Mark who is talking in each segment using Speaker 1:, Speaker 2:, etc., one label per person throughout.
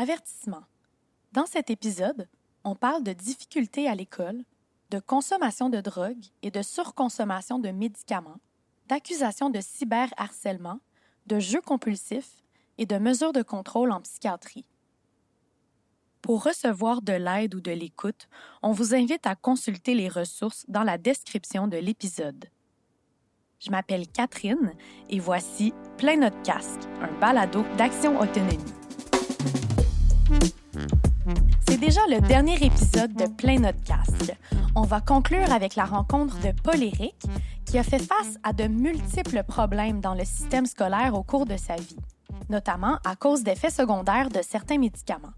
Speaker 1: Avertissement. Dans cet épisode, on parle de difficultés à l'école, de consommation de drogue et de surconsommation de médicaments, d'accusations de cyberharcèlement, de jeux compulsifs et de mesures de contrôle en psychiatrie. Pour recevoir de l'aide ou de l'écoute, on vous invite à consulter les ressources dans la description de l'épisode. Je m'appelle Catherine et voici Plein notre casque, un balado d'Action Autonomie. C'est déjà le dernier épisode de Plein notre casque. On va conclure avec la rencontre de Paul-Éric, qui a fait face à de multiples problèmes dans le système scolaire au cours de sa vie, notamment à cause d'effets secondaires de certains médicaments.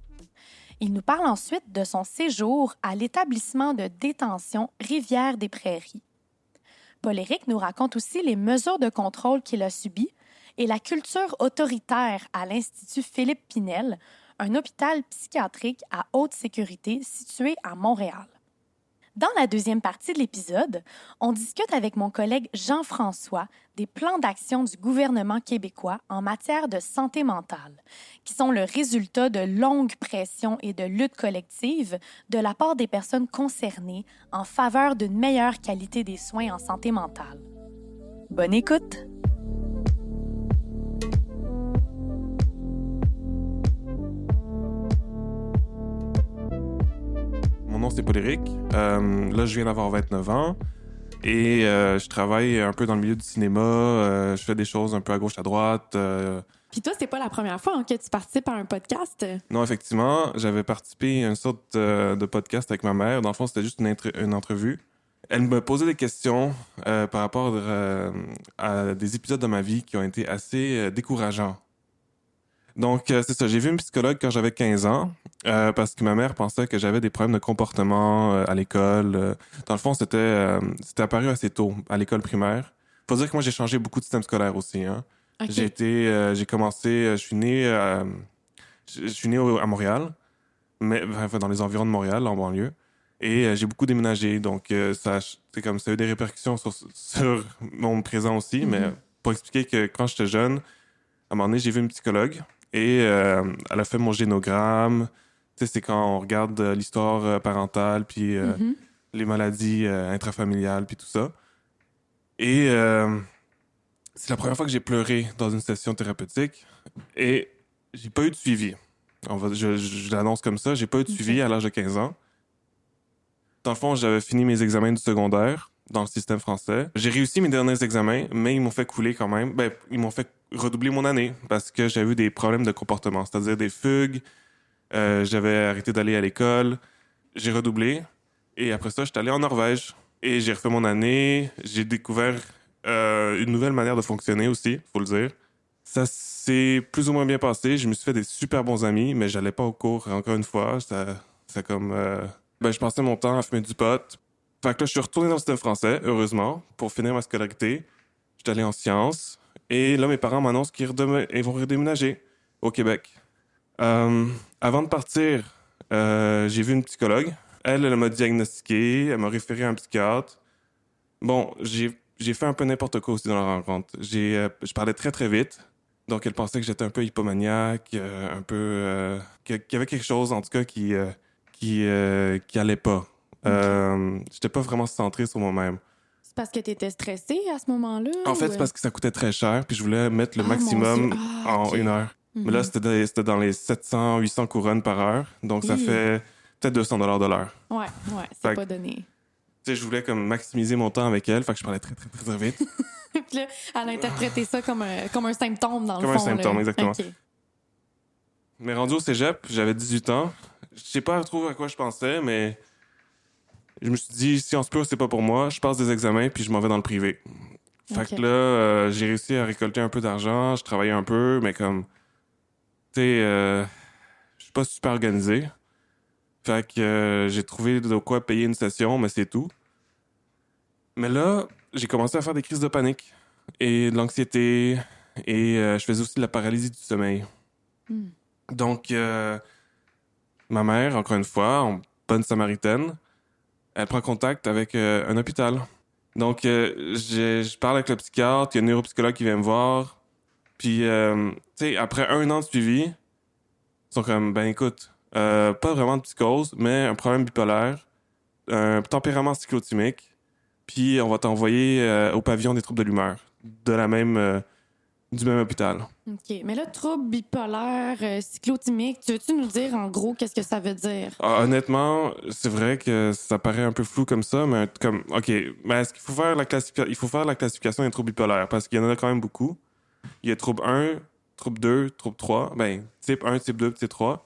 Speaker 1: Il nous parle ensuite de son séjour à l'établissement de détention Rivière-des-Prairies. Paul-Éric nous raconte aussi les mesures de contrôle qu'il a subies et la culture autoritaire à l'Institut Philippe Pinel, un hôpital psychiatrique à haute sécurité situé à Montréal. Dans la deuxième partie de l'épisode, on discute avec mon collègue Jean-François des plans d'action du gouvernement québécois en matière de santé mentale, qui sont le résultat de longues pressions et de luttes collectives de la part des personnes concernées en faveur d'une meilleure qualité des soins en santé mentale. Bonne écoute!
Speaker 2: Mon nom, c'est Paul-Éric. Là, je viens d'avoir 29 ans et je travaille un peu dans le milieu du cinéma. Je fais des choses un peu à gauche, à droite.
Speaker 3: Puis toi, c'est pas la première fois que tu participes à un podcast?
Speaker 2: Non, effectivement, j'avais participé à une sorte de podcast avec ma mère. Dans le fond, c'était juste une entrevue. Elle me posait des questions par rapport à des épisodes de ma vie qui ont été assez décourageants. Donc, c'est ça. J'ai vu une psychologue quand j'avais 15 ans parce que ma mère pensait que j'avais des problèmes de comportement à l'école. Dans le fond, c'était apparu assez tôt, à l'école primaire. Faut dire que moi, j'ai changé beaucoup de système scolaire aussi. Hein.
Speaker 3: Okay.
Speaker 2: J'ai commencé... je suis né à Montréal, mais enfin, dans les environs de Montréal, en banlieue. Et j'ai beaucoup déménagé. Donc, ça a eu des répercussions sur mon présent aussi. Mm-hmm. Mais pour expliquer que quand j'étais jeune, à un moment donné, j'ai vu une psychologue. Et elle a fait mon génogramme. Tu sais, c'est quand on regarde l'histoire parentale, puis les maladies intrafamiliales, puis tout ça. Et c'est la première fois que j'ai pleuré dans une session thérapeutique. Et j'ai pas eu de suivi. Je l'annonce comme ça. J'ai pas eu de suivi à l'âge de 15 ans. Dans le fond, j'avais fini mes examens du secondaire dans le système français. J'ai réussi mes derniers examens, mais ils m'ont fait couler quand même. Ben, ils m'ont fait redoubler mon année parce que j'avais eu des problèmes de comportement, c'est-à-dire des fugues. J'avais arrêté d'aller à l'école. J'ai redoublé. Et après ça, j'étais allé en Norvège. Et j'ai refait mon année. J'ai découvert une nouvelle manière de fonctionner aussi, faut le dire. Ça s'est plus ou moins bien passé. Je me suis fait des super bons amis, mais j'allais pas au cours encore une fois. Ça comme... je passais mon temps à fumer du pot. Fait que là, je suis retourné dans le système français, heureusement, pour finir ma scolarité. J'étais allé en sciences. Et là, mes parents m'annoncent qu'ils vont redéménager au Québec. Avant de partir, j'ai vu une psychologue. Elle m'a diagnostiqué, elle m'a référé à un psychiatre. Bon, j'ai fait un peu n'importe quoi aussi dans la rencontre. Je parlais très, très vite. Donc, elle pensait que j'étais un peu hypomaniaque, un peu... qu'il y avait quelque chose, en tout cas, qui allait pas. J'étais pas vraiment centré sur moi-même.
Speaker 3: C'est parce que t'étais stressé à ce moment-là?
Speaker 2: En fait, c'est parce que ça coûtait très cher, puis je voulais mettre le maximum en une heure. Mm-hmm. Mais là, c'était dans les 700, 800 couronnes par heure, donc ça fait peut-être 200 $ de l'heure.
Speaker 3: Ouais, c'est pas donné.
Speaker 2: Tu sais, je voulais comme maximiser mon temps avec elle, fait que je parlais très, très, très, très vite.
Speaker 3: Puis là, elle a interprété ça comme un symptôme, dans le fond.
Speaker 2: Comme un symptôme, exactement.
Speaker 3: Okay.
Speaker 2: Mais rendu au cégep, j'avais 18 ans. Je sais pas trop à quoi je pensais, mais je me suis dit, Sciences Po, c'est pas pour moi. Je passe des examens, puis je m'en vais dans le privé. Fait que là, j'ai réussi à récolter un peu d'argent. Je travaillais un peu, mais comme... Tu sais, je suis pas super organisé. Fait que j'ai trouvé de quoi payer une session, mais c'est tout. Mais là, j'ai commencé à faire des crises de panique et de l'anxiété. Et je faisais aussi de la paralysie du sommeil. Donc, ma mère, encore une fois, en bonne samaritaine, elle prend contact avec un hôpital. Donc, je parle avec le psychiatre, il y a un neuropsychologue qui vient me voir. Puis, tu sais, après 1 an de suivi, Ils sont comme, ben écoute, pas vraiment de psychose, mais un problème bipolaire, un tempérament cyclotimique, puis on va t'envoyer au pavillon des troubles de l'humeur de la même, du même hôpital.
Speaker 3: OK. Mais là, trouble bipolaire, cyclotimique, tu veux-tu nous dire en gros qu'est-ce que ça veut dire?
Speaker 2: Honnêtement, c'est vrai que ça paraît un peu flou comme ça, mais comme, OK, mais est-ce qu'il faut faire il faut faire la classification des troubles bipolaires parce qu'il y en a quand même beaucoup. Il y a trouble 1, trouble 2, trouble 3, ben, type 1, type 2, type 3.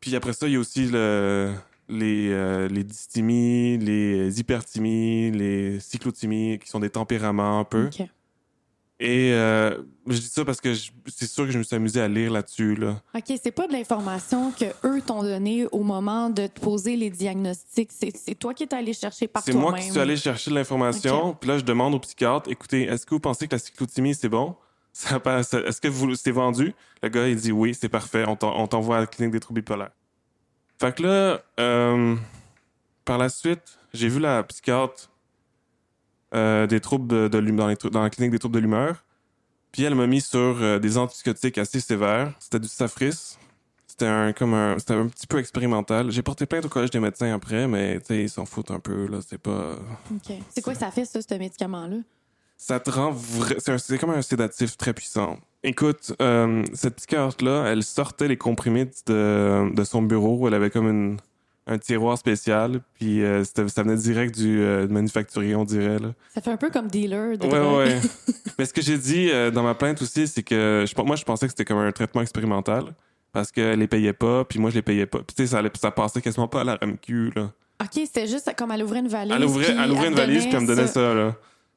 Speaker 2: Puis après ça, il y a aussi les dysthymies, les hyperthymies, les cyclothymies, qui sont des tempéraments un peu.
Speaker 3: OK.
Speaker 2: Et je dis ça parce que c'est sûr que je me suis amusé à lire là-dessus, là.
Speaker 3: OK, c'est pas de l'information que eux t'ont donnée au moment de te poser les diagnostics. C'est toi qui es allé chercher par
Speaker 2: C'est
Speaker 3: toi-même.
Speaker 2: moi qui suis allé chercher de l'information.
Speaker 3: OK.
Speaker 2: Puis là, je demande au psychiatre, écoutez, est-ce que vous pensez que la cyclothymie, c'est bon? Est-ce que c'est vendu? Le gars, il dit oui, c'est parfait. On t'envoie à la clinique des troubles bipolaires. Fait que là, par la suite, j'ai vu la psychiatre des troubles de l'humeur dans la clinique des troubles de l'humeur. Puis elle m'a mis sur des antipsychotiques assez sévères. C'était du Safris. C'était c'était un petit peu expérimental. J'ai porté plainte au collège des médecins après, mais tu sais, ils s'en foutent un peu, là. C'est pas.
Speaker 3: OK. C'est quoi que ça fait, ça, ce médicament-là?
Speaker 2: Ça te rend c'est comme un sédatif très puissant. Écoute, cette psychiatre-là, elle sortait les comprimés de son bureau où elle avait comme un tiroir spécial, puis ça venait direct du manufacturier, on dirait, là.
Speaker 3: Ça fait un peu comme dealer de
Speaker 2: Ouais,
Speaker 3: drogue.
Speaker 2: ouais. Mais ce que j'ai dit dans ma plainte aussi, c'est que moi, je pensais que c'était comme un traitement expérimental parce qu'elle les payait pas, puis moi, je les payais pas. Puis tu sais, ça passait quasiment pas à la RAMQ, là.
Speaker 3: OK, c'était juste comme elle ouvrait une valise.
Speaker 2: Elle ouvrait une valise, puis elle me donnait ça, là.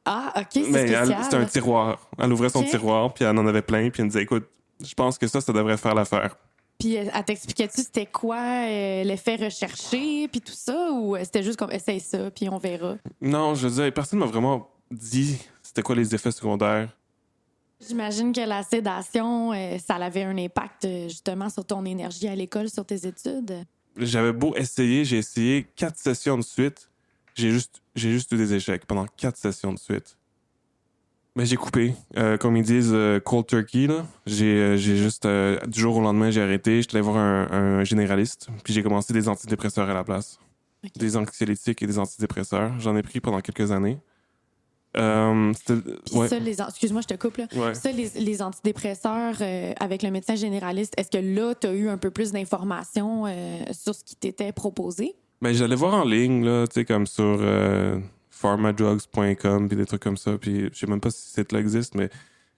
Speaker 3: Ah, OK, c'est
Speaker 2: Mais
Speaker 3: spécial.
Speaker 2: c'était un tiroir. Elle ouvrait son
Speaker 3: OK.
Speaker 2: tiroir, puis elle en avait plein, puis elle me disait, écoute, je pense que ça devrait faire l'affaire.
Speaker 3: Puis elle t'expliquait-tu c'était quoi l'effet recherché, puis tout ça, ou c'était juste comme essaye ça, puis on verra?
Speaker 2: Non, je veux dire, personne m'a vraiment dit c'était quoi les effets secondaires.
Speaker 3: J'imagine que la sédation, ça avait un impact justement sur ton énergie à l'école, sur tes études.
Speaker 2: J'avais beau essayer, j'ai essayé 4 sessions de suite. J'ai juste eu des échecs pendant 4 sessions de suite. Mais j'ai coupé. Comme ils disent, cold turkey, là. J'ai juste, du jour au lendemain, j'ai arrêté. J'étais allé voir un généraliste. Puis j'ai commencé des antidépresseurs à la place.
Speaker 3: OK.
Speaker 2: Des anxiolytiques et des antidépresseurs. J'en ai pris pendant quelques années.
Speaker 3: Puis
Speaker 2: Ouais.
Speaker 3: ça, excuse-moi, je te coupe, là.
Speaker 2: Ouais.
Speaker 3: Ça, les antidépresseurs avec le médecin généraliste, est-ce que là, tu as eu un peu plus d'informations sur ce qui t'était proposé?
Speaker 2: Ben, j'allais voir en ligne, là, tu sais, comme sur pharmadrugs.com, puis des trucs comme ça. Puis je sais même pas si ce site-là existe, mais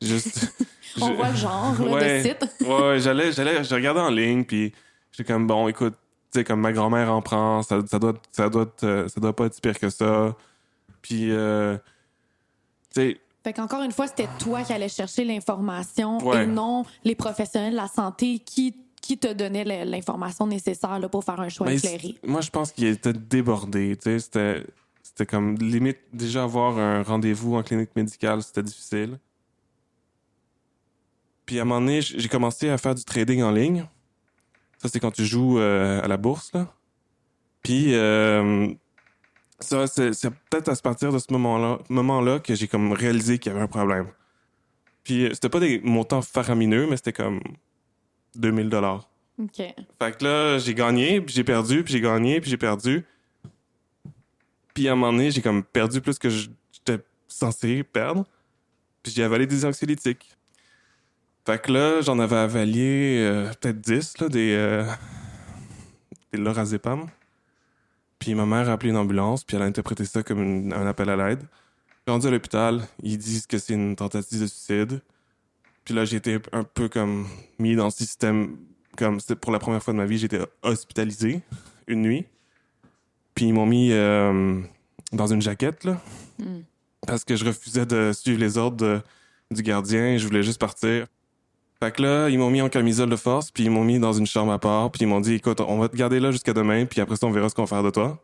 Speaker 2: juste.
Speaker 3: On voit le genre là,
Speaker 2: Ouais.
Speaker 3: de site.
Speaker 2: Ouais, je regardais en ligne, puis j'étais comme, bon, écoute, tu sais, comme ma grand-mère en prend, ça doit pas être si pire que ça. Puis, tu sais,
Speaker 3: Fait qu'encore une fois, c'était toi qui allais chercher l'information
Speaker 2: Ouais.
Speaker 3: et non les professionnels de la santé qui te donnaient l'information nécessaire là, pour faire un choix
Speaker 2: ben,
Speaker 3: éclairé.
Speaker 2: moi, je pense qu'il était débordé, tu sais, c'était comme, limite, déjà avoir un rendez-vous en clinique médicale, c'était difficile. Puis à un moment donné, j'ai commencé à faire du trading en ligne. Ça, c'est quand tu joues à la bourse, là. Puis ça, c'est peut-être à partir de ce moment-là que j'ai comme réalisé qu'il y avait un problème. Puis c'était pas des montants faramineux, mais c'était comme 2000 $.
Speaker 3: OK.
Speaker 2: Fait que là, j'ai gagné, puis j'ai perdu, puis j'ai gagné, puis j'ai perdu. Puis à un moment donné, j'ai comme perdu plus que j'étais censé perdre. Puis j'ai avalé des anxiolytiques. Fait que là, j'en avais avalé peut-être 10, là, des lorazépam. Puis ma mère a appelé une ambulance, puis elle a interprété ça comme un appel à l'aide. Rendu à l'hôpital, ils disent que c'est une tentative de suicide. Puis là, j'ai été un peu comme mis dans le système, comme c'était pour la première fois de ma vie, j'étais hospitalisé une nuit. Puis ils m'ont mis dans une jaquette, là, parce que je refusais de suivre les ordres du gardien, je voulais juste partir. Fait que là, ils m'ont mis en camisole de force, puis ils m'ont mis dans une chambre à part, puis ils m'ont dit, écoute, on va te garder là jusqu'à demain, puis après ça, on verra ce qu'on va faire de toi.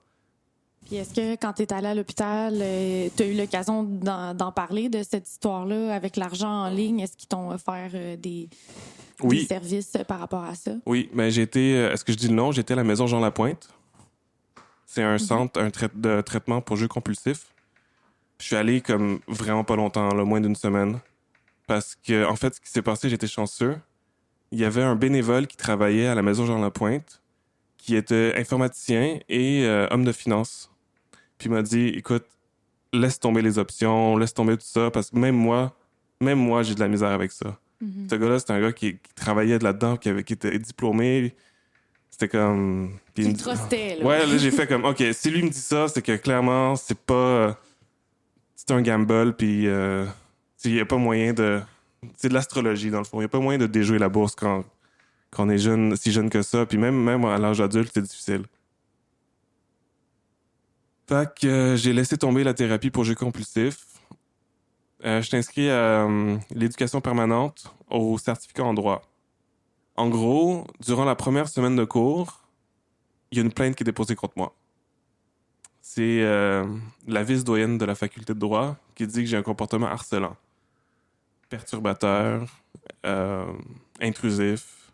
Speaker 3: Puis est-ce que quand tu es allé à l'hôpital, tu as eu l'occasion d'en parler de cette histoire-là avec l'argent en ligne? Est-ce qu'ils t'ont offert des services par rapport à ça?
Speaker 2: Oui, mais j'ai été, est-ce que je dis le nom? J'étais à la maison Jean Lapointe. C'est un centre de traitement pour jeux compulsifs. Je suis allé comme vraiment pas longtemps, là, moins d'une semaine. Parce que, en fait, ce qui s'est passé, j'étais chanceux. il y avait un bénévole qui travaillait à la Maison Jean-Lapointe, qui était informaticien et homme de finance. Puis il m'a dit, écoute, laisse tomber les options, laisse tomber tout ça, parce que même moi, j'ai de la misère avec ça.
Speaker 3: Mm-hmm.
Speaker 2: Ce gars-là, c'était un gars qui travaillait de là-dedans, qui était diplômé. C'était comme...
Speaker 3: Qui le trustait, là.
Speaker 2: Ouais, là, j'ai fait comme, OK, si lui me dit ça, c'est que clairement, c'est pas... c'est un gamble, puis il n'y a pas moyen de... C'est de l'astrologie, dans le fond. Il n'y a pas moyen de déjouer la bourse quand on est jeune, si jeune que ça. Puis même à l'âge adulte, c'est difficile. Fait que j'ai laissé tomber la thérapie pour jeu compulsif. Je t'inscris à l'éducation permanente au certificat en droit. En gros, durant la première semaine de cours, il y a une plainte qui est déposée contre moi. C'est la vice-doyenne de la faculté de droit qui dit que j'ai un comportement harcelant, perturbateur, intrusif.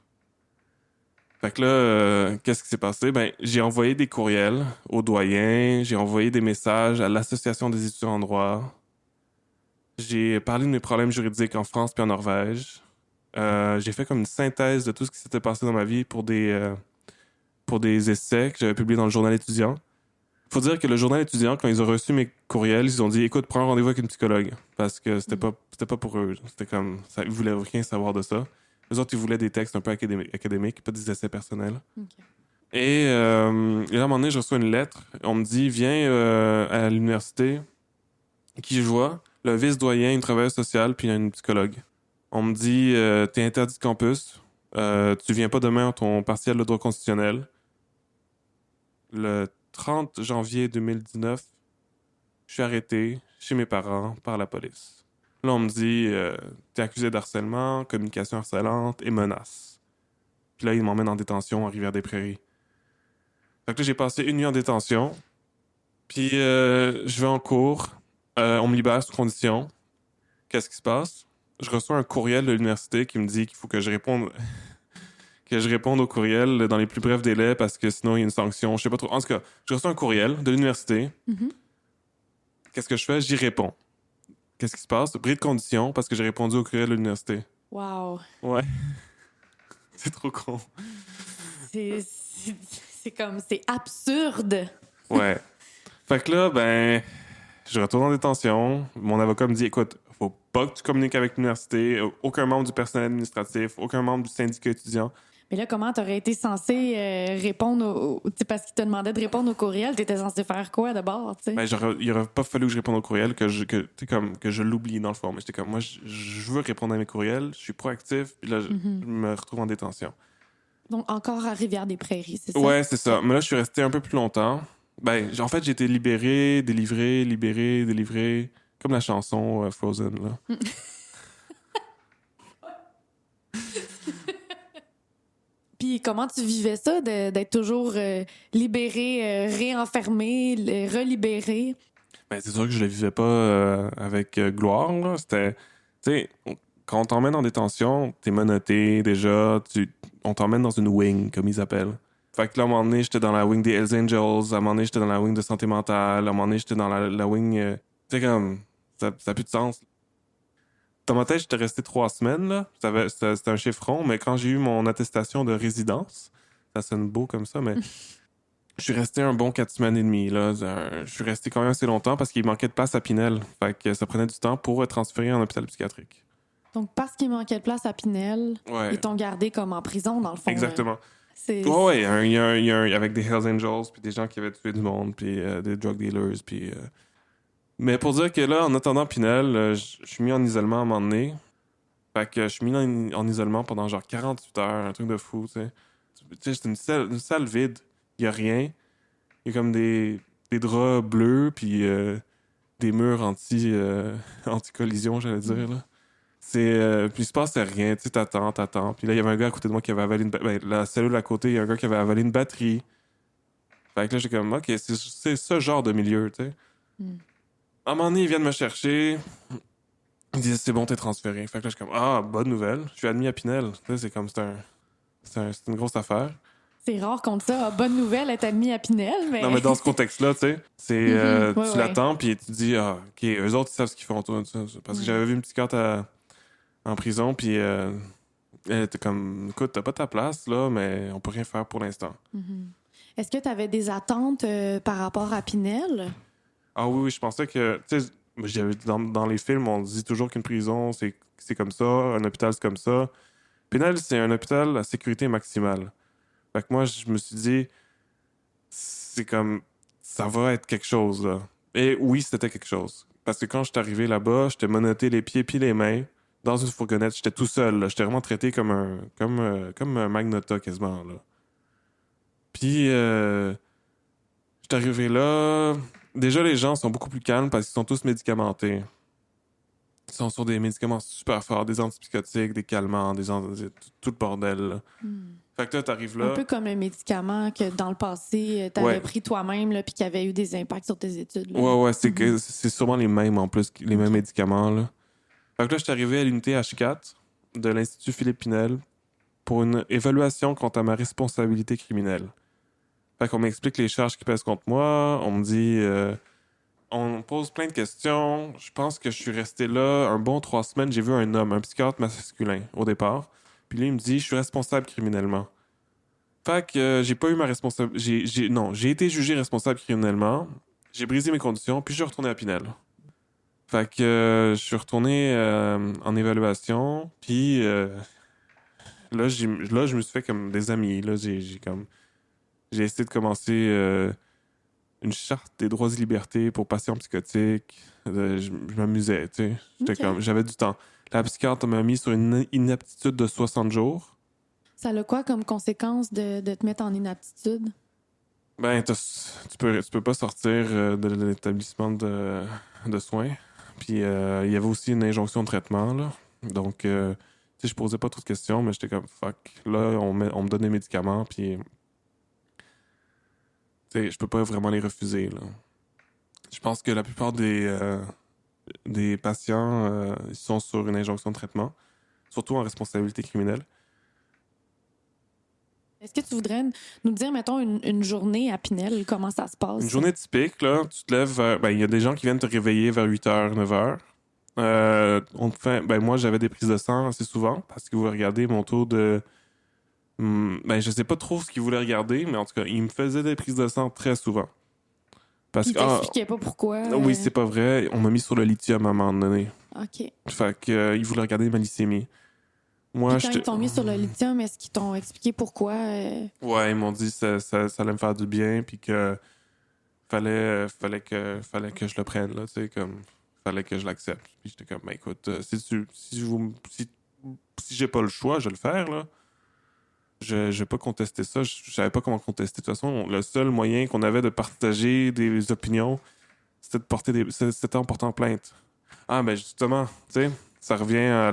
Speaker 2: Fait que là, qu'est-ce qui s'est passé? Ben, j'ai envoyé des courriels aux doyens, j'ai envoyé des messages à l'Association des étudiants en droit. J'ai parlé de mes problèmes juridiques en France puis en Norvège. J'ai fait comme une synthèse de tout ce qui s'était passé dans ma vie pour des essais que j'avais publiés dans le journal étudiant. Faut dire que le journal étudiant, quand ils ont reçu mes courriels, ils ont dit, écoute, prends un rendez-vous avec une psychologue. Parce que c'était pas pour eux. C'était comme, ça, ils voulaient rien savoir de ça. Les autres, ils voulaient des textes un peu académiques, pas des essais personnels.
Speaker 3: Okay.
Speaker 2: Et là, à un moment donné, je reçois une lettre. On me dit, viens à l'université. Qui je vois? Le vice-doyen, une travailleuse sociale, puis une psychologue. On me dit, t'es interdit de campus. Tu viens pas demain à ton partiel de droit constitutionnel. Le 30 janvier 2019, je suis arrêté chez mes parents par la police. Là, on me dit, t'es accusé d'harcèlement, communication harcelante et menace. Puis là, ils m'emmènent en détention à Rivière-des-Prairies. Fait que là, j'ai passé une nuit en détention. Puis je vais en cours. On me libère sous condition. Qu'est-ce qui se passe? Je reçois un courriel de l'université qui me dit qu'il faut que je réponde... que je réponde au courriel dans les plus brefs délais parce que sinon, il y a une sanction. Je sais pas trop. En tout cas, je reçois un courriel de l'université.
Speaker 3: Mm-hmm.
Speaker 2: Qu'est-ce que je fais? J'y réponds. Qu'est-ce qui se passe? Bris de condition parce que j'ai répondu au courriel de l'université.
Speaker 3: Wow.
Speaker 2: Ouais. C'est trop con.
Speaker 3: C'est comme... C'est absurde.
Speaker 2: Ouais. Fait que là, ben... je retourne en détention. Mon avocat me dit, écoute, faut pas que tu communiques avec l'université, aucun membre du personnel administratif, aucun membre du syndicat étudiant.
Speaker 3: Mais là, comment t'aurais été censé répondre parce qu'il te demandait de répondre au courriel, t'étais censé faire quoi d'abord, tu sais?
Speaker 2: Ben, il aurait pas fallu que je réponde au courriel, que je l'oublie dans le fond. Mais j'étais comme, moi, je veux répondre à mes courriels, je suis proactif, puis là, je me retrouve en détention.
Speaker 3: Donc, encore à Rivière-des-Prairies, c'est ça?
Speaker 2: Ouais, c'est ça. Mais là, je suis resté un peu plus longtemps. Ben, en fait, j'ai été libéré, délivré, comme la chanson Frozen, là.
Speaker 3: Puis comment tu vivais ça, d'être toujours libéré, réenfermé, relibéré?
Speaker 2: Ben, c'est sûr que je le vivais pas avec gloire, là. C'était... Tu sais, quand on t'emmène en détention, t'es menotté déjà, on t'emmène dans une wing, comme ils appellent. Fait que là, à un moment donné, j'étais dans la wing des Hells Angels, à un moment donné, j'étais dans la wing de santé mentale, à un moment donné, j'étais dans la wing... tu sais, comme... Ça n'a plus de sens. Dans ma tête, j'étais resté 3 semaines, là. C'était un chiffron, mais quand j'ai eu mon attestation de résidence, ça sonne beau comme ça, mais je suis resté un bon 4 semaines et demie, là. Je suis resté quand même assez longtemps parce qu'il manquait de place à Pinel. Fait que ça prenait du temps pour être transféré en hôpital psychiatrique.
Speaker 3: Donc, parce qu'il manquait de place à Pinel,
Speaker 2: Ouais.
Speaker 3: ils t'ont gardé comme en prison, dans le fond.
Speaker 2: Exactement.
Speaker 3: C'est...
Speaker 2: Ouais, il y a avec des Hells Angels, puis des gens qui avaient tué du monde, puis des drug dealers, puis... Mais pour dire que là, en attendant Pinel, je suis mis en isolement à un moment donné. Fait que je suis mis en isolement pendant genre 48 heures, un truc de fou, tu sais. Tu sais, c'est une salle vide. Il y a rien. Il y a comme des draps bleus, puis des murs anti-collision, j'allais dire, là. Puis il se passait rien, tu sais, t'attends. Puis là, il y avait un gars à côté de moi qui avait avalé la cellule à côté, il y a un gars qui avait avalé une batterie. Fait que là, j'ai comme, OK, c'est ce genre de milieu, tu sais. À un moment donné, ils viennent me chercher. Ils disent, c'est bon, t'es transféré. Fait que là, je suis comme, ah, bonne nouvelle. Je suis admis à Pinel. Tu sais, c'est comme, c'est une grosse affaire.
Speaker 3: C'est rare qu'on dise ça. Ah, bonne nouvelle, être admis à Pinel, mais...
Speaker 2: Non, mais dans ce contexte-là, tu sais, c'est, tu l'attends, puis tu te dis, ah, OK, eux autres, ils savent ce qu'ils font, toi. Parce que j'avais vu une psychiatre en prison, puis Elle était comme, écoute, t'as pas ta place, là, mais on peut rien faire pour l'instant.
Speaker 3: Est-ce que tu avais des attentes par rapport à Pinel?
Speaker 2: Ah oui, je pensais que, tu sais, dans les films, on dit toujours qu'une prison, c'est comme ça, un hôpital, c'est comme ça. Pinel, c'est un hôpital à sécurité maximale. Fait que moi, je me suis dit, c'est comme, ça va être quelque chose, là. Et oui, c'était quelque chose. Parce que quand je suis arrivé là-bas, j'étais menotté les pieds puis les mains dans une fourgonnette. J'étais tout seul, là. J'étais vraiment traité comme un magnata, quasiment, là. Puis, j'étais arrivé là. Déjà, les gens sont beaucoup plus calmes parce qu'ils sont tous médicamentés. Ils sont sur des médicaments super forts, des antipsychotiques, des calmants, tout le bordel, là. Fait que là, t'arrives là.
Speaker 3: Un peu comme un médicament que dans le passé, t'avais pris toi-même, là, puis qui avait eu des impacts sur tes études. Là.
Speaker 2: Ouais, c'est sûrement les mêmes en plus, les mêmes médicaments, là. Fait que là, je suis arrivé à l'unité H4 de l'Institut Philippe Pinel pour une évaluation quant à ma responsabilité criminelle. Fait qu'on m'explique les charges qui pèsent contre moi, on me dit... on me pose plein de questions. Je pense que je suis resté là un bon 3 semaines. J'ai vu un homme, un psychiatre masculin, au départ. Puis lui, il me dit, je suis responsable criminellement. Fait que j'ai pas eu ma responsabilité. Non, j'ai été jugé responsable criminellement. J'ai brisé mes conditions, puis je suis retourné à Pinel. Fait que je suis retourné en évaluation, puis là, je me suis fait comme des amis. Là, j'ai essayé de commencer une charte des droits et libertés pour patients psychotiques. Je m'amusais, tu sais. J'avais du temps. La psychiatre m'a mis sur une inaptitude de 60 jours.
Speaker 3: Ça a quoi comme conséquence de te mettre en inaptitude?
Speaker 2: Ben, tu peux pas sortir de l'établissement de soins. Puis, il y avait aussi une injonction de traitement, là. Donc, tu sais, je posais pas trop de questions, mais j'étais comme, fuck. Là, on me donne des médicaments, puis... Tu sais, je peux pas vraiment les refuser, là. Je pense que la plupart des patients, ils sont sur une injonction de traitement, surtout en responsabilité criminelle.
Speaker 3: Est-ce que tu voudrais nous dire, mettons, une journée à Pinel, comment ça se passe?
Speaker 2: Une journée typique, là, tu te lèves, il y a des gens qui viennent te réveiller vers 8h, 9h. Moi, j'avais des prises de sang assez souvent parce qu'ils voulaient regarder mon taux de... je sais pas trop ce qu'ils voulaient regarder, mais en tout cas, ils me faisaient des prises de sang très souvent. Parce
Speaker 3: Ils t'expliquaient pas pourquoi?
Speaker 2: Oui, c'est pas vrai. On m'a mis sur le lithium à un moment donné.
Speaker 3: OK.
Speaker 2: Fait que, ils voulaient regarder ma glycémie. Moi,
Speaker 3: quand ils t'ont mis sur le lithium, est-ce qu'ils t'ont expliqué pourquoi?
Speaker 2: Ouais, ils m'ont dit que ça allait me faire du bien, puis que fallait que je le prenne, là, tu sais, comme, fallait que je l'accepte. Puis j'étais comme, écoute, si j'ai pas le choix, je vais le faire, là. Je vais pas contester ça. Je savais pas comment contester. De toute façon, le seul moyen qu'on avait de partager des opinions, c'était en portant plainte. Ah, ben justement, tu sais, ça revient à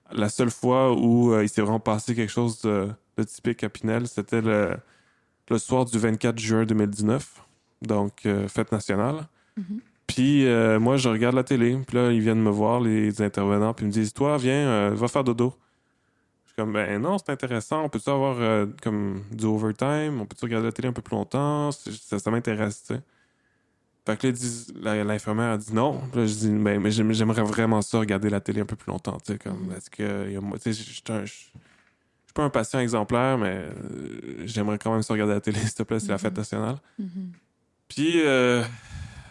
Speaker 2: la seule fois où il s'est vraiment passé quelque chose de typique à Pinel. C'était le soir du 24 juin 2019, donc fête nationale.
Speaker 3: Mm-hmm.
Speaker 2: Puis moi, je regarde la télé. Puis là, ils viennent me voir, les intervenants, puis ils me disent, toi, viens, va faire dodo. Comme, ben non, c'est intéressant. On peut-tu avoir comme du overtime? On peut-tu regarder la télé un peu plus longtemps? Ça m'intéresse, tu sais. Fait que là, l'infirmière a dit non. Puis là, je dis, ben, mais j'aimerais vraiment ça, regarder la télé un peu plus longtemps, tu sais. Comme, est-ce que, tu sais, je suis pas un patient exemplaire, mais j'aimerais quand même ça regarder la télé, s'il te plaît, c'est la fête nationale. Puis, elle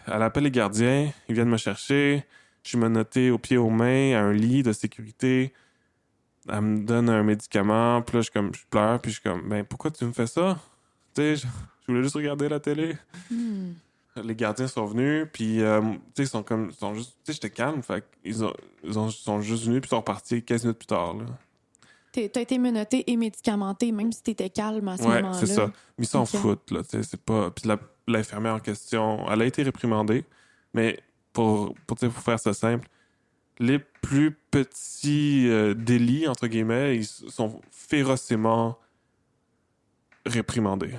Speaker 2: appelle les gardiens, ils viennent me chercher. Je suis menotté aux pieds, aux mains, à un lit de sécurité. Elle me donne un médicament, puis là, je pleure, puis je suis comme, ben, pourquoi tu me fais ça? Tu sais, je voulais juste regarder la télé. Les gardiens sont venus, puis, tu sais, ils sont juste, tu sais, j'étais calme, fait qu'ils sont juste venus, puis ils sont repartis 15 minutes plus tard, là.
Speaker 3: T'as été menotté et médicamenté, même si t'étais calme à ce moment-là.
Speaker 2: Ouais, c'est ça. Mais ils s'en foutent, là, tu sais, c'est pas... Puis l'infirmière en question, elle a été réprimandée, mais pour faire ça simple, les plus petits délits, entre guillemets, ils sont férocement réprimandés.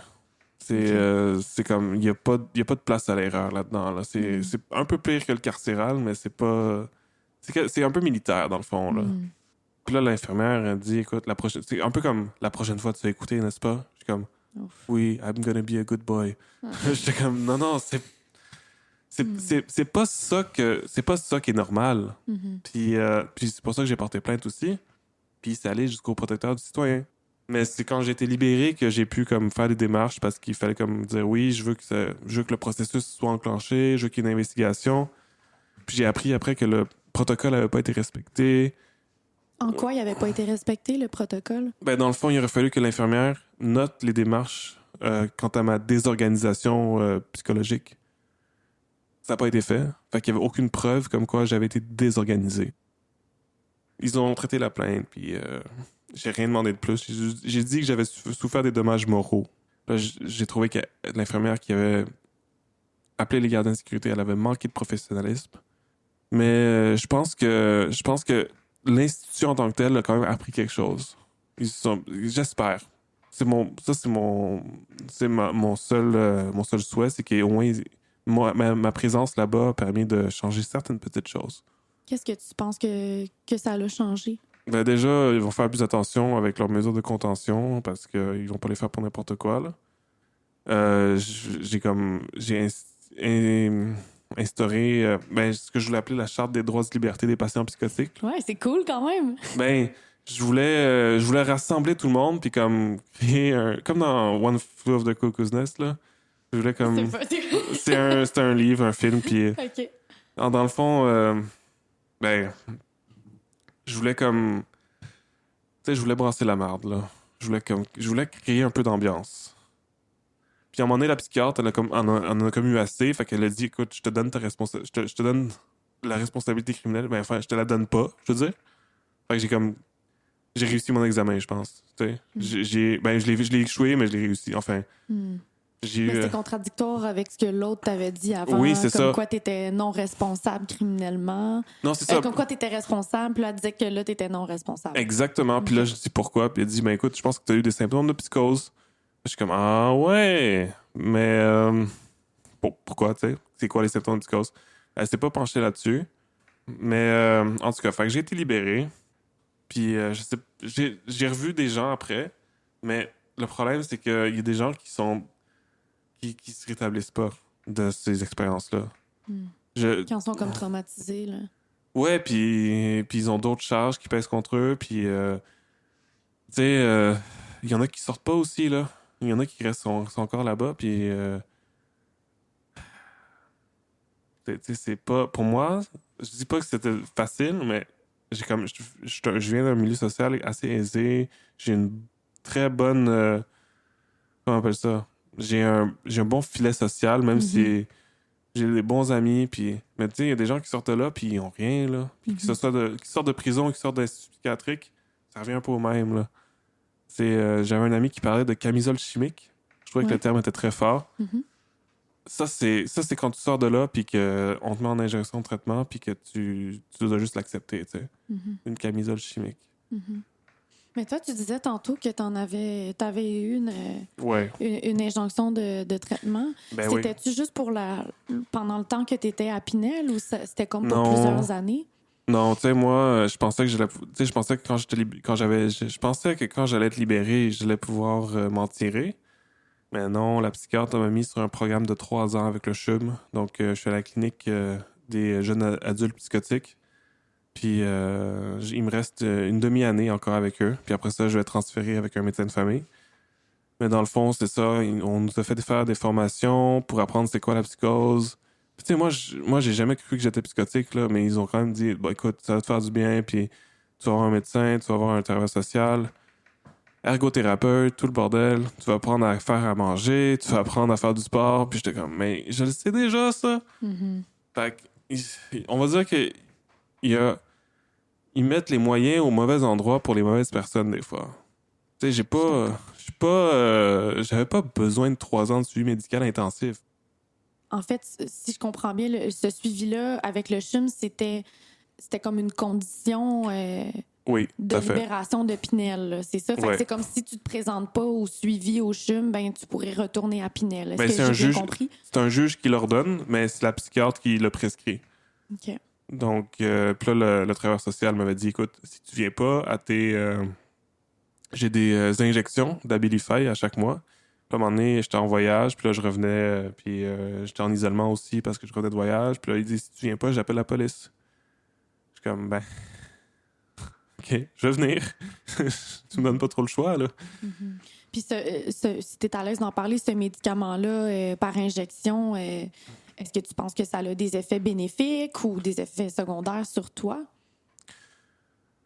Speaker 2: C'est comme, il y a pas de place à l'erreur là-dedans. Là. C'est un peu pire que le carcéral, mais c'est pas... C'est un peu militaire, dans le fond, là. Puis là, l'infirmière a dit, écoute, c'est un peu comme la prochaine fois tu vas écouter, n'est-ce pas? Je suis comme, oui, I'm gonna be a good boy. J'étais comme, non, c'est pas ça qui est normal. Puis c'est pour ça que j'ai porté plainte aussi. Puis c'est allé jusqu'au protecteur du citoyen. Mais c'est quand j'ai été libéré que j'ai pu comme faire des démarches parce qu'il fallait comme dire oui, je veux que le processus soit enclenché, je veux qu'il y ait une investigation. Puis j'ai appris après que le protocole n'avait pas été respecté.
Speaker 3: En quoi il n'avait pas été respecté, le protocole?
Speaker 2: Ben, dans le fond, il aurait fallu que l'infirmière note les démarches quant à ma désorganisation psychologique. Ça n'a pas été fait. Fait qu'il n'y avait aucune preuve comme quoi j'avais été désorganisé. Ils ont traité la plainte, puis j'ai rien demandé de plus. J'ai dit que j'avais souffert des dommages moraux. Là, j'ai trouvé que l'infirmière qui avait appelé les gardiens de sécurité, elle avait manqué de professionnalisme. Mais je pense que l'institution en tant que telle a quand même appris quelque chose. J'espère. Mon seul souhait, c'est qu'au moins ma présence là-bas a permis de changer certaines petites choses.
Speaker 3: Qu'est-ce que tu penses que ça l'a changé?
Speaker 2: Ben déjà, ils vont faire plus attention avec leurs mesures de contention parce qu'ils vont pas les faire pour n'importe quoi, là. J'ai instauré ce que je voulais appeler la charte des droits et libertés des patients psychotiques.
Speaker 3: Ouais, c'est cool quand même.
Speaker 2: Ben, je voulais rassembler tout le monde puis comme créer comme dans One Flew of the Cuckoo's Nest, là. Je voulais comme c'est un livre, un film, puis
Speaker 3: OK.
Speaker 2: dans le fond, je voulais comme je voulais brasser la marde, là. Je voulais créer un peu d'ambiance. Puis à un moment donné, la psychiatre, elle en a comme eu assez, fait qu'elle a dit, écoute, je te donne je te donne la responsabilité criminelle, ben enfin, je te la donne pas, je veux dire. Fait que j'ai réussi mon examen, je pense. Tu sais, je l'ai échoué, mais je l'ai réussi. Enfin, j'ai
Speaker 3: Mais
Speaker 2: eu.
Speaker 3: c'était contradictoire avec ce que l'autre t'avait dit avant.
Speaker 2: Oui, c'est
Speaker 3: comme
Speaker 2: ça.
Speaker 3: Quoi t'étais non responsable criminellement.
Speaker 2: Non, c'est ça.
Speaker 3: Comme quoi t'étais responsable, puis là, elle disait que là, t'étais non responsable.
Speaker 2: Exactement. Puis là, je dis pourquoi. Puis elle dit, ben écoute, je pense que tu as eu des symptômes de psychose. Je suis comme, ah ouais. Mais pourquoi, tu sais? C'est quoi les symptômes de psychose? Elle s'est pas penchée là-dessus. Mais en tout cas, fait que j'ai été libéré. Puis j'ai revu des gens après. Mais le problème, c'est qu'il y a des gens qui se rétablissent pas de ces expériences-là.
Speaker 3: Qui en sont comme traumatisés, là.
Speaker 2: Ouais, puis ils ont d'autres charges qui pèsent contre eux, puis tu sais, il y en a qui sortent pas aussi, là. Il y en a qui sont encore là-bas, puis tu sais, c'est pas... Pour moi, je dis pas que c'était facile, mais j'ai comme... Je viens d'un milieu social assez aisé, j'ai une très bonne... comment on appelle ça? J'ai un bon filet social, même si j'ai des bons amis, puis... Mais tu sais, il y a des gens qui sortent là, puis ils ont rien, là. Puis qui sortent de prison, qui sortent d'institut psychiatrique, ça revient un peu au même, là. J'avais un ami qui parlait de camisole chimique. Je trouvais que le terme était très fort. Ça, c'est quand tu sors de là, puis qu'on te met en injection de traitement, puis que tu dois juste l'accepter, tu sais. Une camisole chimique.
Speaker 3: Mais toi, tu disais tantôt que t'avais eu une injonction de traitement.
Speaker 2: Ben
Speaker 3: C'était-tu juste pendant le temps que tu étais à Pinel ou c'était comme pour
Speaker 2: Non.
Speaker 3: plusieurs années?
Speaker 2: Non, tu sais, moi, je pensais que quand j'allais être libéré, j'allais pouvoir m'en tirer. Mais non, la psychiatre m'a mis sur un programme de 3 ans avec le CHUM. Donc, je suis à la clinique des jeunes adultes psychotiques. Puis, il me reste une demi-année encore avec eux. Puis après ça, je vais être transféré avec un médecin de famille. Mais dans le fond, c'est ça. On nous a fait faire des formations pour apprendre c'est quoi la psychose. Puis, tu sais, moi, j'ai jamais cru que j'étais psychotique, là. Mais ils ont quand même dit, bah, écoute, ça va te faire du bien. Puis, tu vas avoir un médecin, tu vas avoir un travailleur social, ergothérapeute, tout le bordel. Tu vas apprendre à faire à manger, tu vas apprendre à faire du sport. Puis, j'étais comme, mais je le sais déjà, ça. Fait que, on va dire que ils mettent les moyens au mauvais endroit pour les mauvaises personnes, des fois. Tu sais, j'avais pas besoin de 3 ans de suivi médical intensif.
Speaker 3: En fait, si je comprends bien, ce suivi-là avec le CHUM, c'était comme une condition
Speaker 2: Oui,
Speaker 3: de libération de Pinel. Là. C'est ça? Fait que c'est comme si tu te présentes pas au suivi au CHUM, ben tu pourrais retourner à Pinel. Est-ce que j'ai bien compris?
Speaker 2: C'est un juge qui l'ordonne, mais c'est la psychiatre qui le prescrit.
Speaker 3: OK.
Speaker 2: Donc, puis là, le travailleur social m'avait dit, écoute, si tu viens pas à j'ai des injections d'Abilify à chaque mois. Puis à un moment donné, j'étais en voyage, puis là, je revenais, puis j'étais en isolement aussi parce que je revenais de voyage. Puis là, il dit, si tu viens pas, j'appelle la police. Je suis comme, ben... OK, je vais venir. Tu me donnes pas trop le choix, là.
Speaker 3: Puis si tu es à l'aise d'en parler, ce médicament-là, par injection, est-ce que tu penses que ça a des effets bénéfiques ou des effets secondaires sur toi?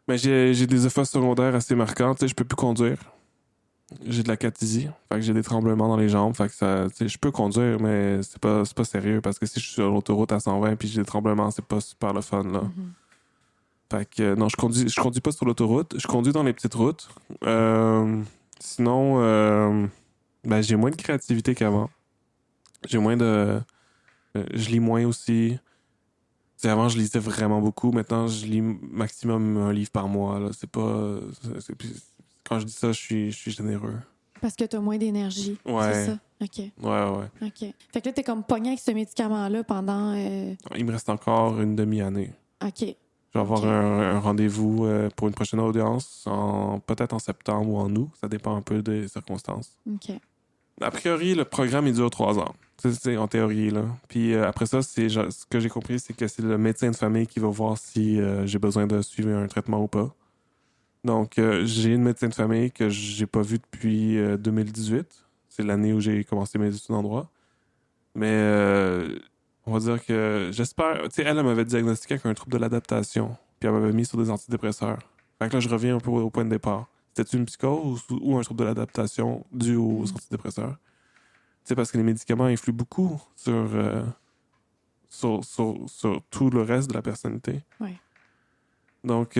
Speaker 2: Mais j'ai des effets secondaires assez marquants. Tu sais, je peux plus conduire. J'ai de la cathésie. Fait que j'ai des tremblements dans les jambes. Fait que ça, tu sais, je peux conduire, mais c'est pas sérieux parce que si je suis sur l'autoroute à 120 puis j'ai des tremblements, c'est pas super le fun, là. Fait que non, je conduis pas sur l'autoroute. Je conduis dans les petites routes. Sinon, j'ai moins de créativité qu'avant. J'ai moins de... je lis moins aussi. T'sais, avant, je lisais vraiment beaucoup. Maintenant, je lis maximum un livre par mois. Là. C'est pas... Quand je dis ça, je suis généreux.
Speaker 3: Parce que tu as moins d'énergie.
Speaker 2: Ouais.
Speaker 3: C'est ça? OK.
Speaker 2: Ouais.
Speaker 3: OK. Fait que là, t'es comme pogné avec ce médicament-là pendant...
Speaker 2: Il me reste encore une demi-année.
Speaker 3: OK.
Speaker 2: Je vais avoir un rendez-vous pour une prochaine audience, peut-être en septembre ou en août. Ça dépend un peu des circonstances.
Speaker 3: OK.
Speaker 2: A priori, le programme, il dure 3 ans. C'est en théorie, là. Puis après ça, ce que j'ai compris, c'est que c'est le médecin de famille qui va voir si j'ai besoin de suivre un traitement ou pas. Donc, j'ai une médecin de famille que j'ai pas vue depuis 2018. C'est l'année où j'ai commencé mes études en droit. Mais on va dire que j'espère... Tu sais, elle m'avait diagnostiqué avec un trouble de l'adaptation. Puis elle m'avait mis sur des antidépresseurs. Fait que là, je reviens un peu au point de départ. C'était-tu une psychose ou un trouble de l'adaptation dû aux antidépresseurs? Tu sais, parce que les médicaments influent beaucoup sur tout le reste de la personnalité.
Speaker 3: Oui.
Speaker 2: Donc...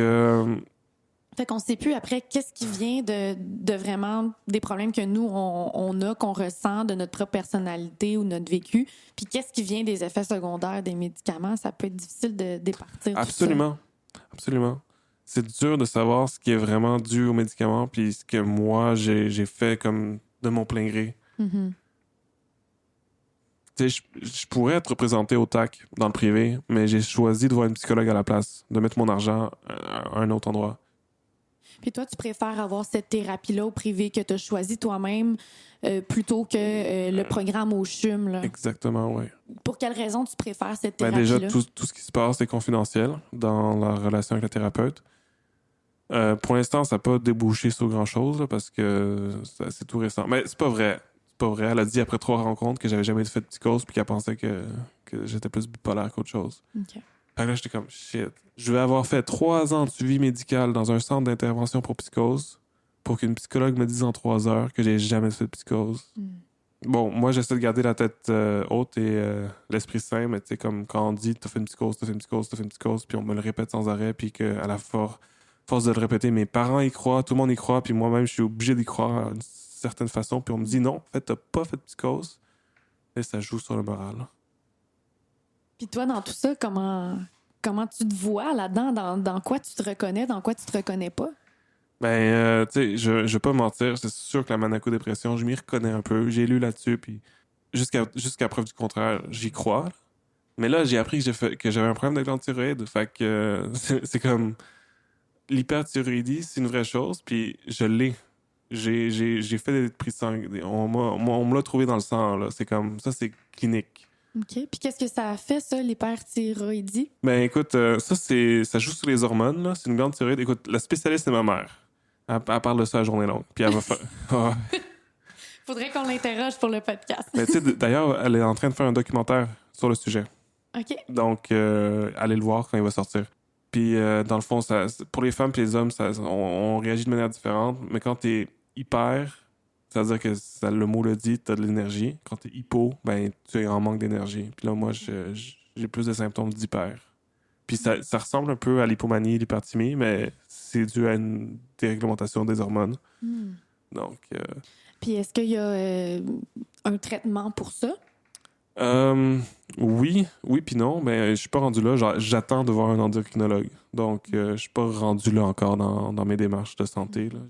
Speaker 3: Fait qu'on sait plus après qu'est-ce qui vient de vraiment des problèmes que nous, on a, qu'on ressent de notre propre personnalité ou notre vécu. Puis qu'est-ce qui vient des effets secondaires des médicaments. Ça peut être difficile de départir.
Speaker 2: Absolument. Absolument. C'est dur de savoir ce qui est vraiment dû aux médicaments puis ce que moi, j'ai fait comme de mon plein gré.
Speaker 3: Mm-hmm.
Speaker 2: Tu sais, je pourrais être représenté au TAC dans le privé, mais j'ai choisi de voir une psychologue à la place, de mettre mon argent à un autre endroit.
Speaker 3: Puis toi, tu préfères avoir cette thérapie-là au privé que tu as choisi toi-même plutôt que le programme au CHUM, là.
Speaker 2: Exactement, oui.
Speaker 3: Pour quelle raison tu préfères cette thérapie-là?
Speaker 2: Déjà, tout ce qui se passe est confidentiel dans la relation avec la thérapeute. Pour l'instant, ça n'a pas débouché sur grand-chose là, parce que c'est tout récent. Mais c'est pas vrai. C'est pas vrai. Elle a dit après 3 rencontres que j'avais jamais fait de psychose puis qu'elle pensait que j'étais plus bipolaire qu'autre chose.
Speaker 3: OK.
Speaker 2: Fait que là, j'étais comme, shit. Je vais avoir fait 3 ans de suivi médical dans un centre d'intervention pour psychose pour qu'une psychologue me dise en 3 heures que j'ai jamais fait de psychose. Bon, moi, j'essaie de garder la tête haute et l'esprit sain, mais tu sais, comme quand on dit, t'as fait une psychose, puis on me le répète sans arrêt, puis qu'à la force de le répéter, mes parents y croient, tout le monde y croit, puis moi-même, je suis obligé d'y croire d'une certaine façon, puis on me dit, non, en fait, t'as pas fait de psychose. Et ça joue sur le moral.
Speaker 3: Puis toi, dans tout ça, comment tu te vois là-dedans? Dans quoi tu te reconnais? Dans quoi tu te reconnais pas?
Speaker 2: Ben, tu sais, je vais pas mentir, c'est sûr que la maniaco-dépression, je m'y reconnais un peu. J'ai lu là-dessus, puis jusqu'à preuve du contraire, j'y crois. Mais là, j'ai appris que j'avais un problème de glande thyroïde. Fait que c'est comme... L'hyperthyroïdie, c'est une vraie chose, puis je l'ai. J'ai fait des prises de sang. On me l'a trouvé dans le sang, là. C'est comme... Ça, c'est clinique.
Speaker 3: OK. Puis qu'est-ce que ça a fait, ça, l'hyperthyroïdie?
Speaker 2: Ben écoute, ça joue sur les hormones, là. C'est une glande thyroïde. Écoute, la spécialiste, c'est ma mère. Elle parle de ça à journée longue. Puis elle va faire...
Speaker 3: Faudrait qu'on l'interroge pour le podcast.
Speaker 2: Mais tu sais, d'ailleurs, elle est en train de faire un documentaire sur le sujet.
Speaker 3: OK.
Speaker 2: Donc, allez le voir quand il va sortir. Puis, dans le fond, pour les femmes et les hommes, on réagit de manière différente. Mais quand t'es hyper... C'est-à-dire que le mot le dit, tu as de l'énergie. Quand tu es hypo, ben, tu es en manque d'énergie. Puis là, moi, j'ai plus de symptômes d'hyper. Puis ça ressemble un peu à l'hypomanie, l'hyperthymie, mais c'est dû à une déréglementation des hormones. Donc...
Speaker 3: Puis est-ce qu'il y a un traitement pour ça?
Speaker 2: Oui puis non. Mais je suis pas rendu là. J'attends de voir un endocrinologue. Donc, je suis pas rendu là encore dans mes démarches de santé, là.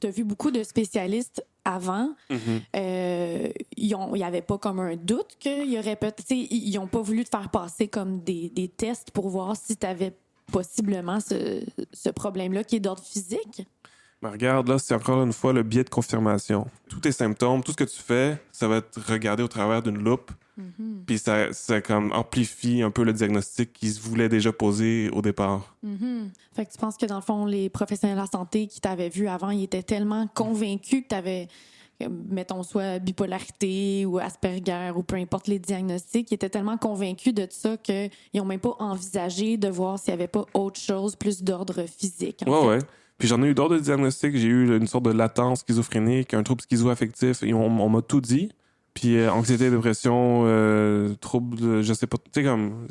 Speaker 3: Tu as vu beaucoup de spécialistes avant.
Speaker 2: Mm-hmm.
Speaker 3: Il n'y avait pas comme un doute qu'il y aurait peut-être... Ils n'ont pas voulu te faire passer comme des tests pour voir si tu avais possiblement ce problème-là qui est d'ordre physique.
Speaker 2: Mais regarde, là, c'est encore une fois le biais de confirmation. Tous tes symptômes, tout ce que tu fais, ça va être regardé au travers d'une loupe
Speaker 3: Mhm.
Speaker 2: Puis ça comme amplifie un peu le diagnostic qu'ils se voulaient déjà poser au départ.
Speaker 3: Mhm. Fait que tu penses que, dans le fond, les professionnels de la santé qui t'avaient vu avant, ils étaient tellement convaincus que tu avais, mettons, soit bipolarité ou Asperger ou peu importe les diagnostics, ils étaient tellement convaincus de ça qu'ils n'ont même pas envisagé de voir s'il n'y avait pas autre chose, plus d'ordre physique. En fait.
Speaker 2: Ouais. Puis j'en ai eu d'autres diagnostics. J'ai eu une sorte de latence schizophrénique, un trouble schizoaffectif. Et on m'a tout dit. Puis anxiété, dépression, trouble, je sais pas, tu sais, comme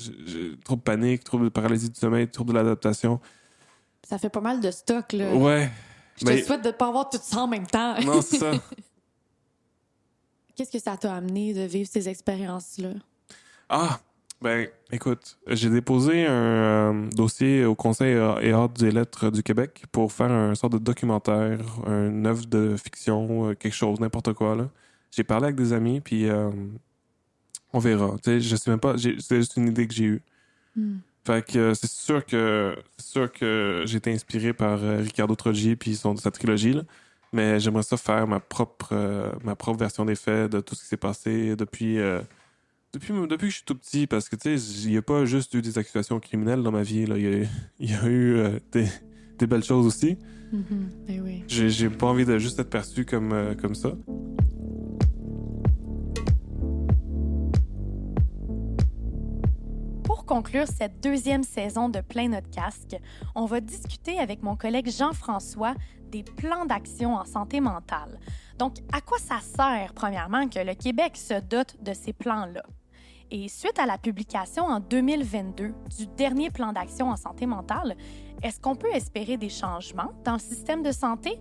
Speaker 2: trouble panique, trouble de paralysie du sommeil, trouble de l'adaptation.
Speaker 3: Ça fait pas mal de stock, là.
Speaker 2: Ouais.
Speaker 3: Je te souhaite de ne pas avoir tout ça en même temps.
Speaker 2: Non, c'est ça.
Speaker 3: Qu'est-ce que ça t'a amené de vivre ces expériences-là?
Speaker 2: Ah, ben, écoute, j'ai déposé un dossier au Conseil et ordre des lettres du Québec pour faire un sorte de documentaire, une œuvre de fiction, quelque chose, n'importe quoi, là. J'ai parlé avec des amis, puis on verra. Tu sais, je sais même pas, c'est juste une idée que j'ai eue. Fait que c'est sûr que j'ai été inspiré par Riccardo Troggi puis sa trilogie, là. Mais j'aimerais ça faire ma propre version des faits de tout ce qui s'est passé depuis que je suis tout petit, parce que, tu sais, il n'y a pas juste eu des accusations criminelles dans ma vie, là. Il y a eu des belles choses aussi.
Speaker 3: Ben oui.
Speaker 2: J'ai pas envie de juste être perçu comme ça.
Speaker 1: Pour conclure cette deuxième saison de Plein notre casque, on va discuter avec mon collègue Jean-François des plans d'action en santé mentale. Donc, à quoi ça sert, premièrement, que le Québec se dote de ces plans-là? Et suite à la publication en 2022 du dernier plan d'action en santé mentale, est-ce qu'on peut espérer des changements dans le système de santé?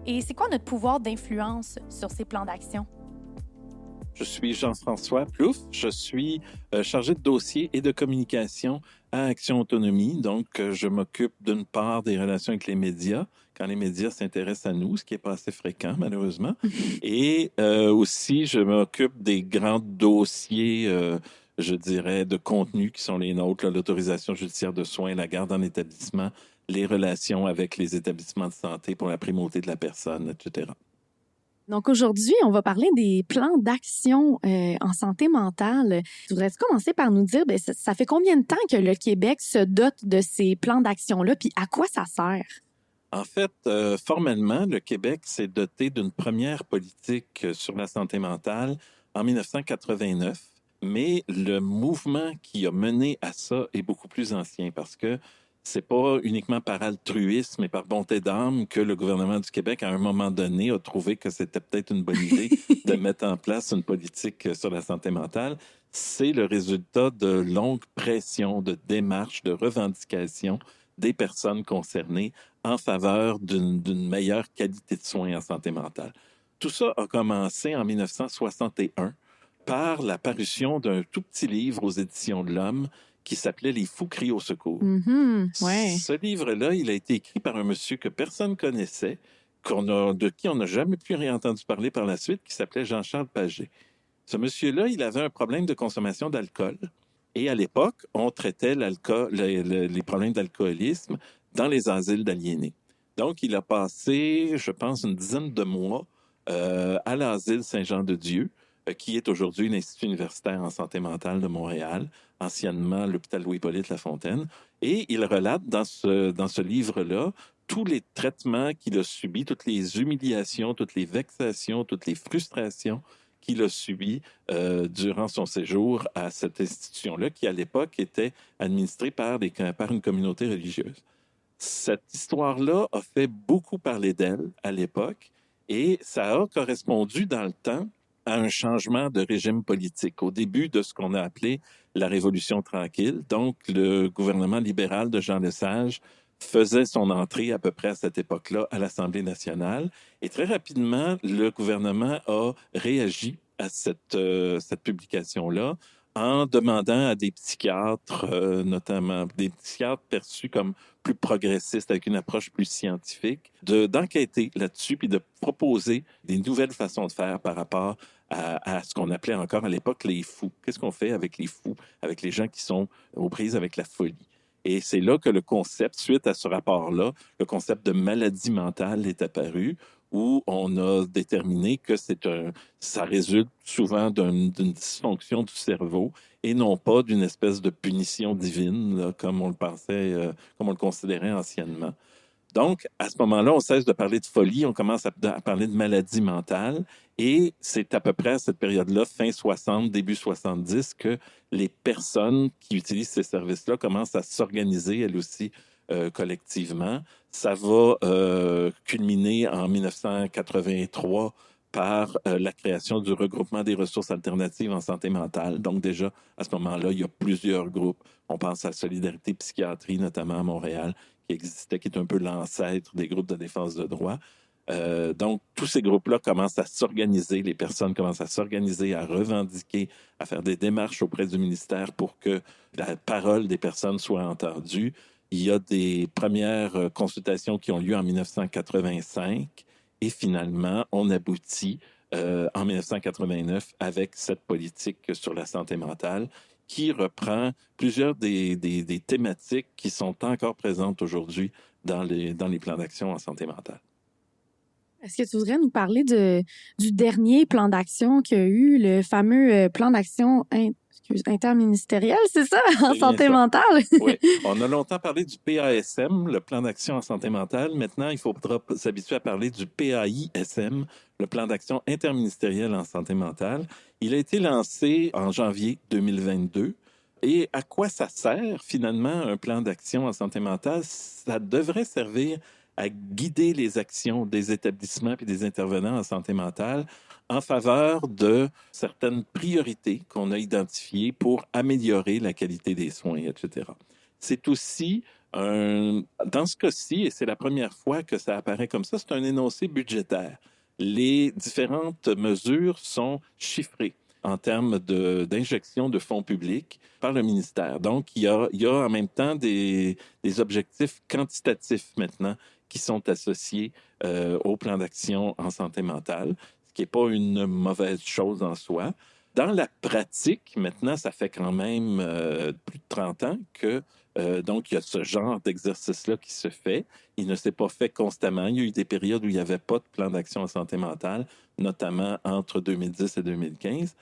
Speaker 1: Et c'est quoi notre pouvoir d'influence sur ces plans d'action?
Speaker 4: Je suis Jean-François Plouffe. Je suis chargé de dossier et de communication à Action Autonomie. Donc, je m'occupe d'une part des relations avec les médias, quand les médias s'intéressent à nous, ce qui n'est pas assez fréquent, malheureusement. Et aussi, je m'occupe des grands dossiers, je dirais, de contenu qui sont les nôtres, là, l'autorisation judiciaire de soins, la garde en établissement, les relations avec les établissements de santé pour la primauté de la personne, etc.
Speaker 3: Donc aujourd'hui, on va parler des plans d'action en santé mentale. Voudrais-tu commencer par nous dire, ça fait combien de temps que le Québec se dote de ces plans d'action-là, puis à quoi ça sert?
Speaker 4: En fait, formellement, le Québec s'est doté d'une première politique sur la santé mentale en 1989, mais le mouvement qui a mené à ça est beaucoup plus ancien parce que c'est pas uniquement par altruisme et par bonté d'âme que le gouvernement du Québec, à un moment donné, a trouvé que c'était peut-être une bonne idée de mettre en place une politique sur la santé mentale. C'est le résultat de longues pressions, de démarches, de revendications des personnes concernées en faveur d'une meilleure qualité de soins en santé mentale. Tout ça a commencé en 1961 par la parution d'un tout petit livre aux éditions de l'Homme qui s'appelait « Les fous crient au secours ».
Speaker 3: Ouais.
Speaker 4: Ce livre-là, il a été écrit par un monsieur que personne connaissait, de qui on n'a jamais plus rien entendu parler par la suite, qui s'appelait Jean-Charles Pagé. Ce monsieur-là, il avait un problème de consommation d'alcool. Et à l'époque, on traitait les problèmes d'alcoolisme dans les asiles d'aliénés. Donc, il a passé, je pense, une dizaine de mois à l'asile Saint-Jean-de-Dieu, qui est aujourd'hui l'Institut universitaire en santé mentale de Montréal, anciennement l'hôpital Louis-Hippolyte Lafontaine. Et il relate dans ce livre-là tous les traitements qu'il a subis, toutes les humiliations, toutes les vexations, toutes les frustrations qu'il a subies durant son séjour à cette institution-là, qui à l'époque était administrée par une communauté religieuse. Cette histoire-là a fait beaucoup parler d'elle à l'époque et ça a correspondu dans le temps à un changement de régime politique. Au début de ce qu'on a appelé la Révolution tranquille, donc le gouvernement libéral de Jean Lesage faisait son entrée à peu près à cette époque-là à l'Assemblée nationale. Et très rapidement, le gouvernement a réagi à cette publication-là en demandant à des psychiatres, notamment des psychiatres perçus comme plus progressistes, avec une approche plus scientifique, d'enquêter là-dessus puis de proposer des nouvelles façons de faire par rapport à ce qu'on appelait encore à l'époque les fous. Qu'est-ce qu'on fait avec les fous, avec les gens qui sont aux prises avec la folie? Et c'est là que le concept, suite à ce rapport-là, le concept de maladie mentale est apparu, où on a déterminé que ça résulte souvent d'une dysfonction du cerveau et non pas d'une espèce de punition divine, là, comme on le pensait, comme on le considérait anciennement. Donc, à ce moment-là, on cesse de parler de folie, on commence à parler de maladie mentale, et c'est à peu près à cette période-là, fin 60, début 70, que les personnes qui utilisent ces services-là commencent à s'organiser, elles aussi, collectivement. Ça va culminer en 1983 par la création du regroupement des ressources alternatives en santé mentale. Donc déjà, à ce moment-là, il y a plusieurs groupes. On pense à Solidarité Psychiatrie, notamment à Montréal, qui existait, qui est un peu l'ancêtre des groupes de défense de droit. Donc, tous ces groupes-là commencent à s'organiser, les personnes commencent à s'organiser, à revendiquer, à faire des démarches auprès du ministère pour que la parole des personnes soit entendue. Il y a des premières consultations qui ont lieu en 1985 et finalement, on aboutit en 1989 avec cette politique sur la santé mentale qui reprend plusieurs des thématiques qui sont encore présentes aujourd'hui dans les plans d'action en santé mentale.
Speaker 3: Est-ce que tu voudrais nous parler du dernier plan d'action qu'il y a eu, le fameux plan d'action interministériel, c'est ça, en santé mentale?
Speaker 4: Oui, on a longtemps parlé du PASM, le plan d'action en santé mentale. Maintenant, il faudra s'habituer à parler du PAISM, le plan d'action interministériel en santé mentale. Il a été lancé en janvier 2022. Et à quoi ça sert, finalement, un plan d'action en santé mentale? Ça devrait servir à guider les actions des établissements et des intervenants en santé mentale en faveur de certaines priorités qu'on a identifiées pour améliorer la qualité des soins, etc. C'est aussi, dans ce cas-ci, et c'est la première fois que ça apparaît comme ça, c'est un énoncé budgétaire. Les différentes mesures sont chiffrées en termes d'injection de fonds publics par le ministère. Donc, il y a en même temps des objectifs quantitatifs maintenant qui sont associés au plan d'action en santé mentale, ce qui n'est pas une mauvaise chose en soi. Dans la pratique, maintenant, ça fait quand même plus de 30 ans que donc il y a ce genre d'exercice-là qui se fait. Il ne s'est pas fait constamment. Il y a eu des périodes où il n'y avait pas de plan d'action en santé mentale, notamment entre 2010 et 2015.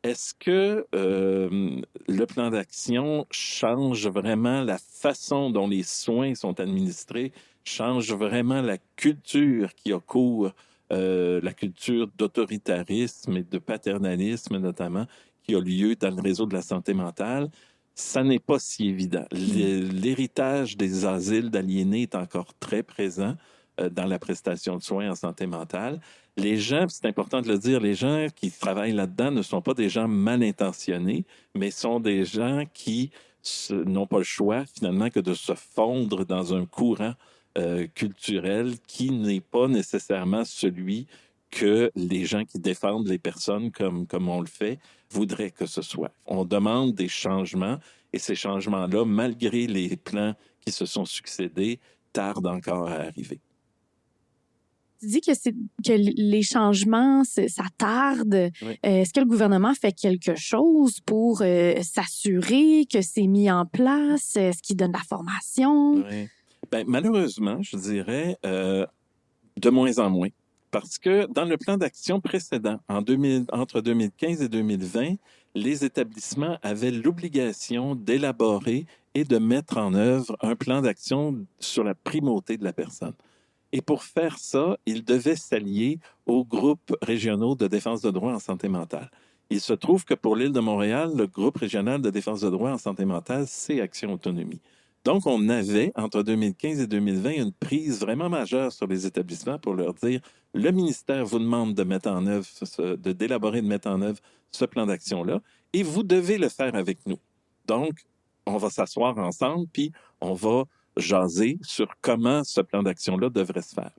Speaker 4: Est-ce que le plan d'action change vraiment la façon dont les soins sont administrés, change vraiment la culture qui a cours, la culture d'autoritarisme et de paternalisme notamment, qui a lieu dans le réseau de la santé mentale? Ça n'est pas si évident. L'héritage des asiles d'aliénés est encore très présent dans la prestation de soins en santé mentale. Les gens, c'est important de le dire, les gens qui travaillent là-dedans ne sont pas des gens mal intentionnés, mais sont des gens qui n'ont pas le choix, finalement, que de se fondre dans un courant culturel qui n'est pas nécessairement celui que les gens qui défendent les personnes comme on le fait voudraient que ce soit. On demande des changements et ces changements-là, malgré les plans qui se sont succédés, tardent encore à arriver.
Speaker 3: Tu dis que les changements, ça tarde.
Speaker 4: Oui.
Speaker 3: Est-ce que le gouvernement fait quelque chose pour s'assurer que c'est mis en place? Est-ce qu'il donne la formation?
Speaker 4: Oui. Ben, malheureusement, je dirais de moins en moins. Parce que dans le plan d'action précédent, entre 2015 et 2020, les établissements avaient l'obligation d'élaborer et de mettre en œuvre un plan d'action sur la primauté de la personne. Et pour faire ça, ils devaient s'allier aux groupes régionaux de défense de droit en santé mentale. Il se trouve que pour l'île de Montréal, le groupe régional de défense de droit en santé mentale, c'est Action Autonomie. Donc, on avait, entre 2015 et 2020, une prise vraiment majeure sur les établissements pour leur dire, le ministère vous demande de mettre en œuvre, d'élaborer, de mettre en œuvre ce plan d'action-là, et vous devez le faire avec nous. Donc, on va s'asseoir ensemble, puis on va jaser sur comment ce plan d'action-là devrait se faire.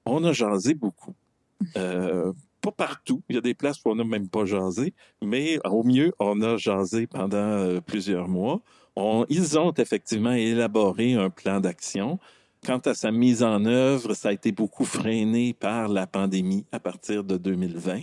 Speaker 4: On a jasé beaucoup. Pas partout. Il y a des places où on n'a même pas jasé, mais au mieux, on a jasé pendant plusieurs mois. Ils ont effectivement élaboré un plan d'action. Quant à sa mise en œuvre, ça a été beaucoup freiné par la pandémie à partir de 2020.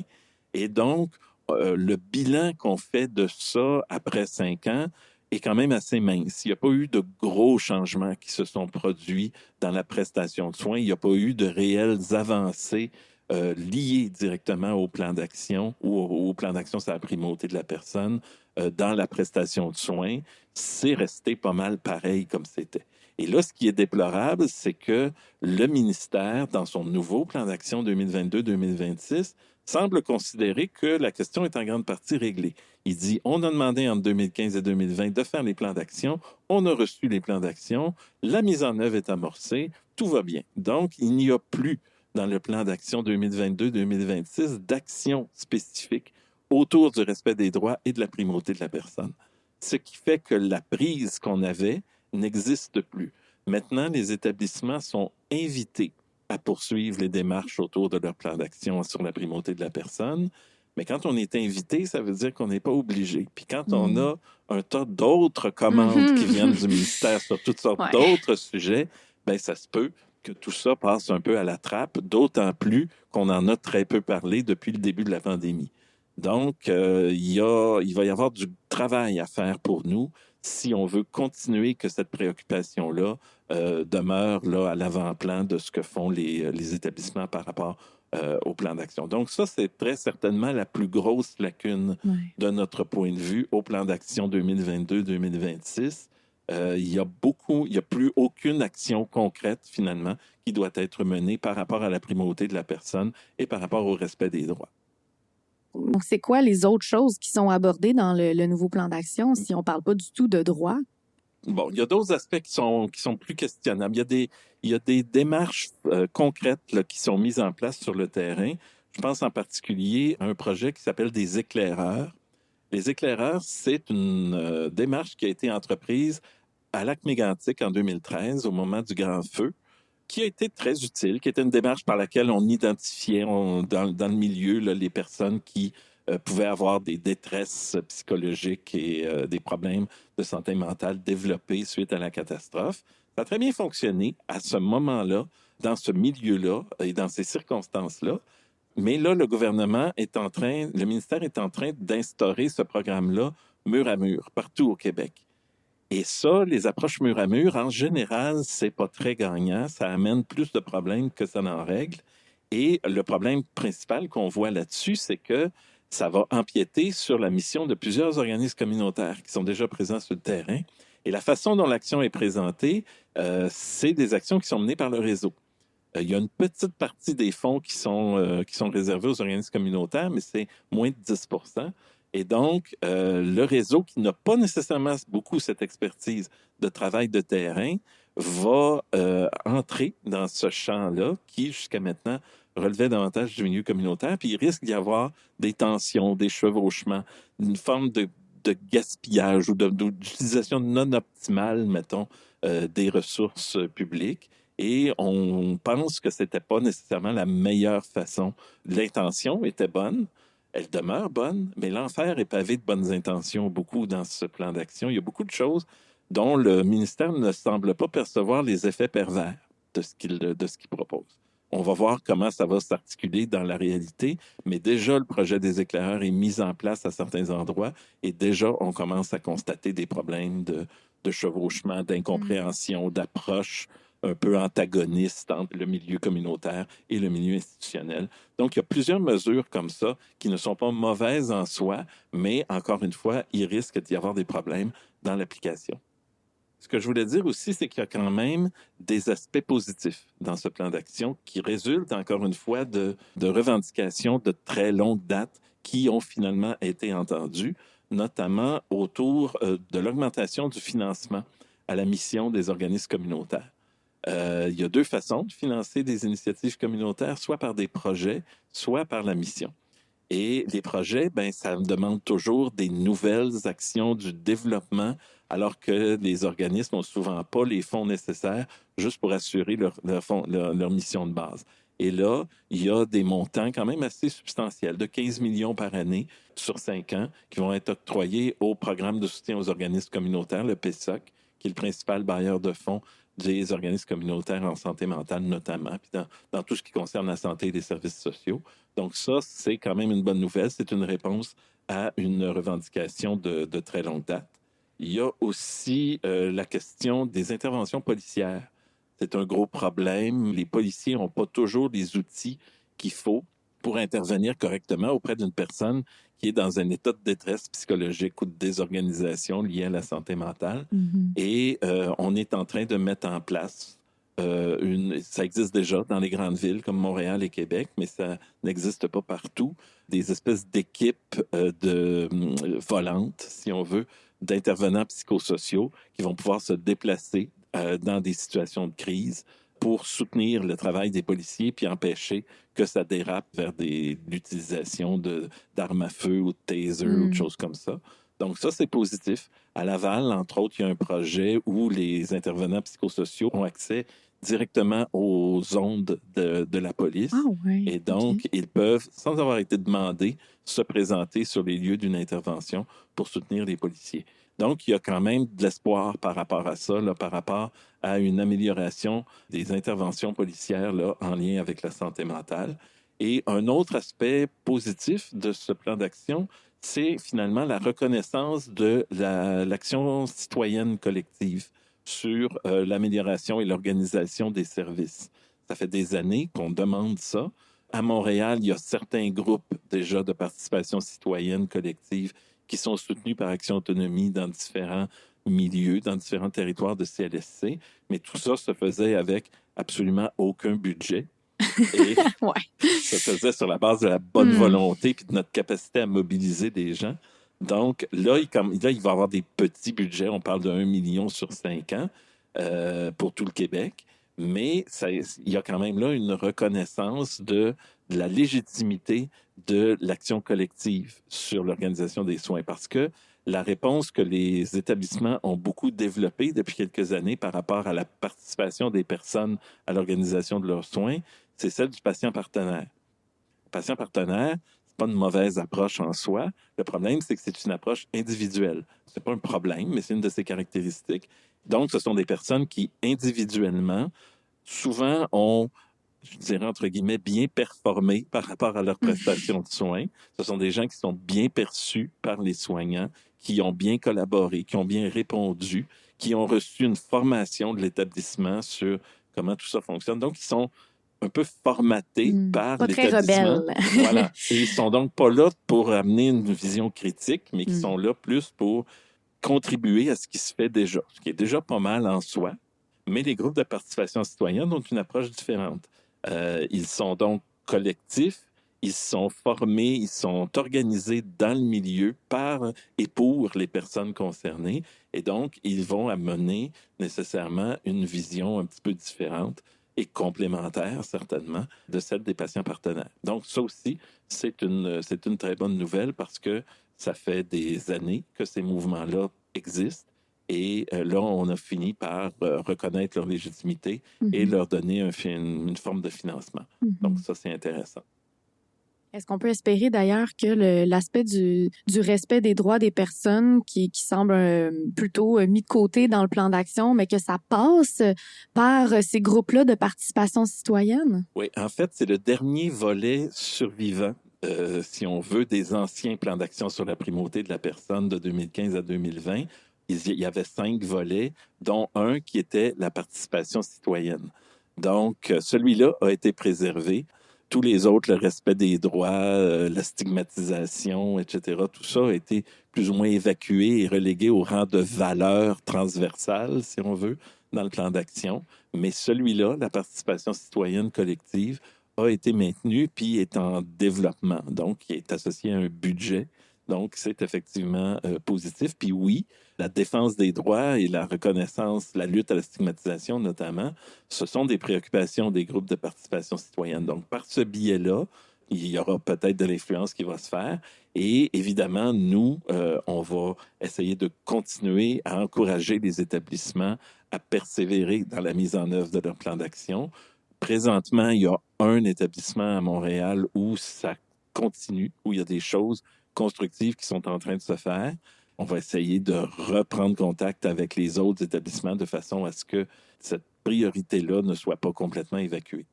Speaker 4: Et donc, le bilan qu'on fait de ça après 5 ans est quand même assez mince. Il n'y a pas eu de gros changements qui se sont produits dans la prestation de soins. Il n'y a pas eu de réelles avancées liées directement au plan d'action ou au plan d'action sur la primauté de la personne dans la prestation de soins. C'est resté pas mal pareil comme c'était. Et là, ce qui est déplorable, c'est que le ministère, dans son nouveau plan d'action 2022-2026, semble considérer que la question est en grande partie réglée. Il dit, on a demandé entre 2015 et 2020 de faire les plans d'action, on a reçu les plans d'action, la mise en œuvre est amorcée, tout va bien. Donc, il n'y a plus dans le plan d'action 2022-2026 d'action spécifique autour du respect des droits et de la primauté de la personne. Ce qui fait que la prise qu'on avait n'existe plus. Maintenant, les établissements sont invités à poursuivre les démarches autour de leur plan d'action sur la primauté de la personne. Mais quand on est invité, ça veut dire qu'on n'est pas obligé. Puis quand on a un tas d'autres commandes qui viennent du ministère sur toutes sortes d'autres sujets, ben ça se peut que tout ça passe un peu à la trappe, d'autant plus qu'on en a très peu parlé depuis le début de la pandémie. Donc, il va y avoir du travail à faire pour nous si on veut continuer que cette préoccupation-là demeure là, à l'avant-plan de ce que font les établissements par rapport au plan d'action. Donc ça, c'est très certainement la plus grosse lacune de notre point de vue au plan d'action 2022-2026. Il y a plus aucune action concrète, finalement, qui doit être menée par rapport à la primauté de la personne et par rapport au respect des droits.
Speaker 3: Donc, c'est quoi les autres choses qui sont abordées dans le nouveau plan d'action si on ne parle pas du tout de droit?
Speaker 4: Bon, il y a d'autres aspects qui sont plus questionnables. Il y a des démarches concrètes là, qui sont mises en place sur le terrain. Je pense en particulier à un projet qui s'appelle des éclaireurs. Les éclaireurs, c'est une démarche qui a été entreprise à Lac-Mégantic en 2013, au moment du Grand Feu, qui a été très utile, qui était une démarche par laquelle on identifiait dans le milieu là, les personnes qui pouvaient avoir des détresses psychologiques et des problèmes de santé mentale développés suite à la catastrophe. Ça a très bien fonctionné à ce moment-là, dans ce milieu-là et dans ces circonstances-là. Mais là, le ministère est en train d'instaurer ce programme-là mur à mur, partout au Québec. Et ça, les approches mur à mur, en général, c'est pas très gagnant. Ça amène plus de problèmes que ça n'en règle. Et le problème principal qu'on voit là-dessus, c'est que ça va empiéter sur la mission de plusieurs organismes communautaires qui sont déjà présents sur le terrain. Et la façon dont l'action est présentée, c'est des actions qui sont menées par le réseau. Il y a une petite partie des fonds qui sont réservés aux organismes communautaires, mais c'est moins de 10%. Et donc, le réseau qui n'a pas nécessairement beaucoup cette expertise de travail de terrain va entrer dans ce champ-là qui, jusqu'à maintenant, relevait davantage du milieu communautaire. Puis il risque d'y avoir des tensions, des chevauchements, une forme de gaspillage ou d'utilisation non optimale, mettons, des ressources publiques. Et on pense que c'était pas nécessairement la meilleure façon. L'intention était bonne, elle demeure bonne, mais l'enfer est pavé de bonnes intentions beaucoup dans ce plan d'action. Il y a beaucoup de choses dont le ministère ne semble pas percevoir les effets pervers de ce qu'il propose. On va voir comment ça va s'articuler dans la réalité, mais déjà, le projet des éclaireurs est mis en place à certains endroits et déjà, on commence à constater des problèmes de chevauchement, d'incompréhension, d'approche un peu antagoniste entre le milieu communautaire et le milieu institutionnel. Donc, il y a plusieurs mesures comme ça qui ne sont pas mauvaises en soi, mais encore une fois, il risque d'y avoir des problèmes dans l'application. Ce que je voulais dire aussi, c'est qu'il y a quand même des aspects positifs dans ce plan d'action qui résultent, encore une fois, de revendications de très longue date qui ont finalement été entendues, notamment autour de l'augmentation du financement à la mission des organismes communautaires. Il y a deux façons de financer des initiatives communautaires, soit par des projets, soit par la mission. Et les projets, ça demande toujours des nouvelles actions du développement, alors que les organismes n'ont souvent pas les fonds nécessaires juste pour assurer leur mission de base. Et là, il y a des montants quand même assez substantiels, de 15 millions par année sur 5 ans, qui vont être octroyés au programme de soutien aux organismes communautaires, le PSOC, qui est le principal bailleur de fonds des organismes communautaires en santé mentale notamment, puis dans tout ce qui concerne la santé et les services sociaux. Donc ça, c'est quand même une bonne nouvelle. C'est une réponse à une revendication de très longue date. Il y a aussi la question des interventions policières. C'est un gros problème. Les policiers n'ont pas toujours les outils qu'il faut pour intervenir correctement auprès d'une personne qui est dans un état de détresse psychologique ou de désorganisation liée à la santé mentale. Et on est en train de mettre en place ça existe déjà dans les grandes villes comme Montréal et Québec, mais ça n'existe pas partout. Des espèces d'équipes volantes, si on veut, d'intervenants psychosociaux qui vont pouvoir se déplacer dans des situations de crise pour soutenir le travail des policiers puis empêcher que ça dérape vers l'utilisation d'armes à feu ou de taser ou de choses comme ça. Donc ça, c'est positif. À Laval, entre autres, il y a un projet où les intervenants psychosociaux ont accès directement aux ondes de la police.
Speaker 3: Ah ouais.
Speaker 4: Et donc, ils peuvent, sans avoir été demandés, se présenter sur les lieux d'une intervention pour soutenir les policiers. Donc, il y a quand même de l'espoir par rapport à ça, là, par rapport à une amélioration des interventions policières là, en lien avec la santé mentale. Et un autre aspect positif de ce plan d'action, c'est finalement la reconnaissance de l'action citoyenne collective sur l'amélioration et l'organisation des services. Ça fait des années qu'on demande ça. À Montréal, il y a certains groupes déjà de participation citoyenne collective qui sont soutenus par Action Autonomie dans différents milieux, dans différents territoires de CLSC, mais tout ça se faisait avec absolument aucun budget. Et ça se faisait sur la base de la bonne volonté puis de notre capacité à mobiliser des gens. Donc, là, il va y avoir des petits budgets. On parle de 1 million sur 5 ans pour tout le Québec. Mais il y a quand même là une reconnaissance de la légitimité de l'action collective sur l'organisation des soins. Parce que la réponse que les établissements ont beaucoup développée depuis quelques années par rapport à la participation des personnes à l'organisation de leurs soins, c'est celle du patient partenaire. Le patient partenaire, c'est pas une mauvaise approche en soi. Le problème, c'est que c'est une approche individuelle. C'est pas un problème, mais c'est une de ses caractéristiques. Donc, ce sont des personnes qui, individuellement, souvent ont, je dirais entre guillemets, bien performé par rapport à leur prestation de soins. Ce sont des gens qui sont bien perçus par les soignants, qui ont bien collaboré, qui ont bien répondu, qui ont reçu une formation de l'établissement sur comment tout ça fonctionne. Donc, ils sont un peu formatés par
Speaker 3: pas très
Speaker 4: l'établissement.
Speaker 3: rebelles.
Speaker 4: Voilà. Et ils sont donc pas là pour amener une vision critique, mais qui sont là plus pour contribuer à ce qui se fait déjà, ce qui est déjà pas mal en soi. Mais les groupes de participation citoyenne ont une approche différente. Ils sont donc collectifs, ils sont formés, ils sont organisés dans le milieu par et pour les personnes concernées. Et donc, ils vont amener nécessairement une vision un petit peu différente et complémentaire, certainement, de celle des patients partenaires. Donc, ça aussi, c'est une très bonne nouvelle parce que ça fait des années que ces mouvements-là existent. Et là, on a fini par reconnaître leur légitimité et leur donner une forme de financement. Donc, ça, c'est intéressant.
Speaker 3: Est-ce qu'on peut espérer d'ailleurs que l'aspect du respect des droits des personnes qui semble plutôt mis de côté dans le plan d'action, mais que ça passe par ces groupes-là de participation citoyenne?
Speaker 4: Oui, en fait, c'est le dernier volet survivant, si on veut, des anciens plans d'action sur la primauté de la personne de 2015 à 2020. Il y avait 5 volets, dont un qui était la participation citoyenne. Donc, celui-là a été préservé. Tous les autres, le respect des droits, la stigmatisation, etc., tout ça a été plus ou moins évacué et relégué au rang de valeur transversale, si on veut, dans le plan d'action. Mais celui-là, la participation citoyenne collective, a été maintenu puis est en développement. Donc, il est associé à un budget. Donc, c'est effectivement positif. Puis oui, la défense des droits et la reconnaissance, la lutte à la stigmatisation notamment, ce sont des préoccupations des groupes de participation citoyenne. Donc, par ce biais-là, il y aura peut-être de l'influence qui va se faire. Et évidemment, nous, on va essayer de continuer à encourager les établissements à persévérer dans la mise en œuvre de leur plan d'action. Présentement, il y a un établissement à Montréal où ça continue, où il y a des choses constructives qui sont en train de se faire. On va essayer de reprendre contact avec les autres établissements de façon à ce que cette priorité-là ne soit pas complètement évacuée.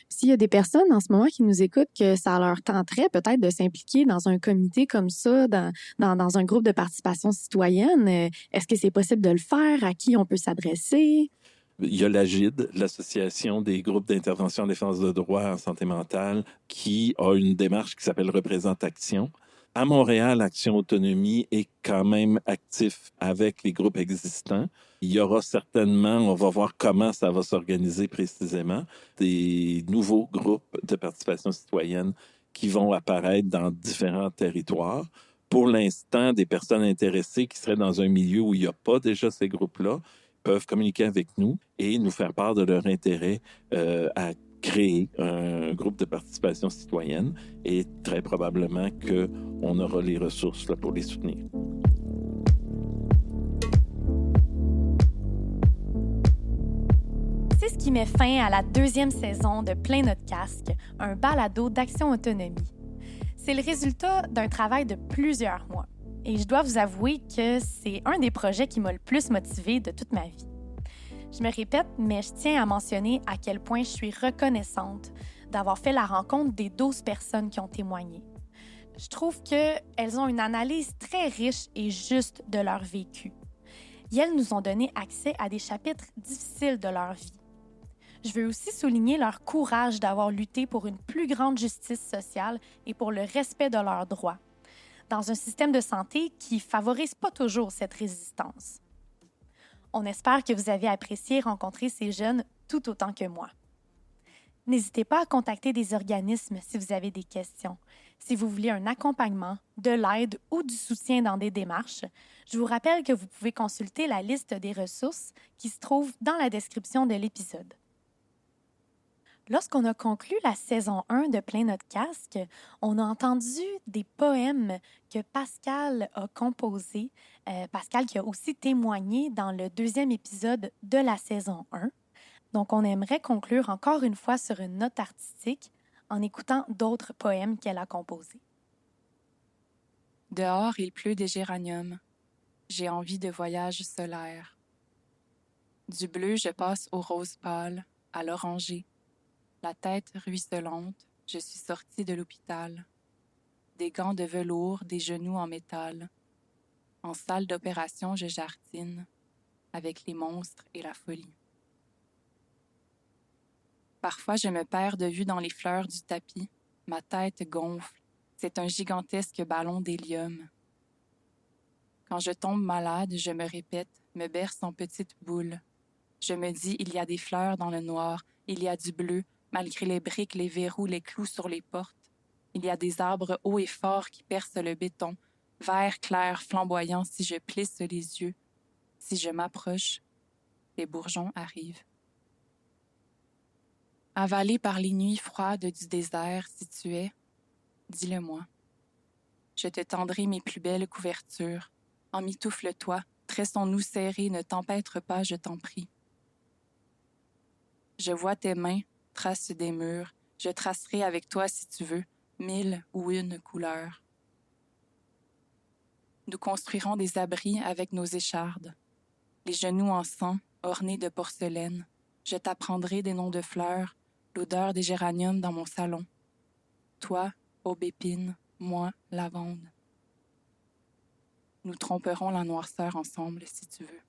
Speaker 3: S'il y a des personnes en ce moment qui nous écoutent que ça leur tenterait peut-être de s'impliquer dans un comité comme ça, dans un groupe de participation citoyenne, est-ce que c'est possible de le faire? À qui on peut s'adresser?
Speaker 4: Il y a l'AGID, l'Association des groupes d'intervention en défense de droits en santé mentale, qui a une démarche qui s'appelle Représente Action. À Montréal, Action Autonomie est quand même actif avec les groupes existants. Il y aura certainement, on va voir comment ça va s'organiser précisément, des nouveaux groupes de participation citoyenne qui vont apparaître dans différents territoires. Pour l'instant, des personnes intéressées qui seraient dans un milieu où il n'y a pas déjà ces groupes-là peuvent communiquer avec nous et nous faire part de leur intérêt à créer un groupe de participation citoyenne et très probablement qu'on aura les ressources là, pour les soutenir.
Speaker 1: C'est ce qui met fin à la 2e saison de Plein notre casque, un balado d'Action Autonomie. C'est le résultat d'un travail de plusieurs mois. Et je dois vous avouer que c'est un des projets qui m'a le plus motivée de toute ma vie. Je me répète, mais je tiens à mentionner à quel point je suis reconnaissante d'avoir fait la rencontre des 12 personnes qui ont témoigné. Je trouve qu'elles ont une analyse très riche et juste de leur vécu. Et elles nous ont donné accès à des chapitres difficiles de leur vie. Je veux aussi souligner leur courage d'avoir lutté pour une plus grande justice sociale et pour le respect de leurs droits, dans un système de santé qui ne favorise pas toujours cette résistance. On espère que vous avez apprécié rencontrer ces jeunes tout autant que moi. N'hésitez pas à contacter des organismes si vous avez des questions. Si vous voulez un accompagnement, de l'aide ou du soutien dans des démarches, je vous rappelle que vous pouvez consulter la liste des ressources qui se trouve dans la description de l'épisode. Lorsqu'on a conclu la saison 1 de Plein notre casque, on a entendu des poèmes que Pascal a composés. Pascal qui a aussi témoigné dans le 2e épisode de la saison 1. Donc, on aimerait conclure encore une fois sur une note artistique en écoutant d'autres poèmes qu'elle a composés.
Speaker 5: Dehors, il pleut des géraniums. J'ai envie de voyage solaire. Du bleu, je passe au rose pâle, à l'oranger. La tête ruisselante, je suis sortie de l'hôpital. Des gants de velours, des genoux en métal. En salle d'opération, je jardine, avec les monstres et la folie. Parfois, je me perds de vue dans les fleurs du tapis. Ma tête gonfle. C'est un gigantesque ballon d'hélium. Quand je tombe malade, je me répète, me berce en petites boules. Je me dis, il y a des fleurs dans le noir, il y a du bleu, malgré les briques, les verrous, les clous sur les portes. Il y a des arbres hauts et forts qui percent le béton, vert clair, flamboyant si je plisse les yeux. Si je m'approche, les bourgeons arrivent. Avalé par les nuits froides du désert, si tu es, dis-le-moi. Je te tendrai mes plus belles couvertures. Emmitoufle-toi, tressons-nous serrés, ne t'empêtre pas, je t'en prie. Je vois tes mains, traces des murs. Je tracerai avec toi, si tu veux, 1000 ou une couleurs. Nous construirons des abris avec nos échardes. Les genoux en sang, ornés de porcelaine. Je t'apprendrai des noms de fleurs, l'odeur des géraniums dans mon salon. Toi, aubépine, moi, lavande. Nous tromperons la noirceur ensemble, si tu veux.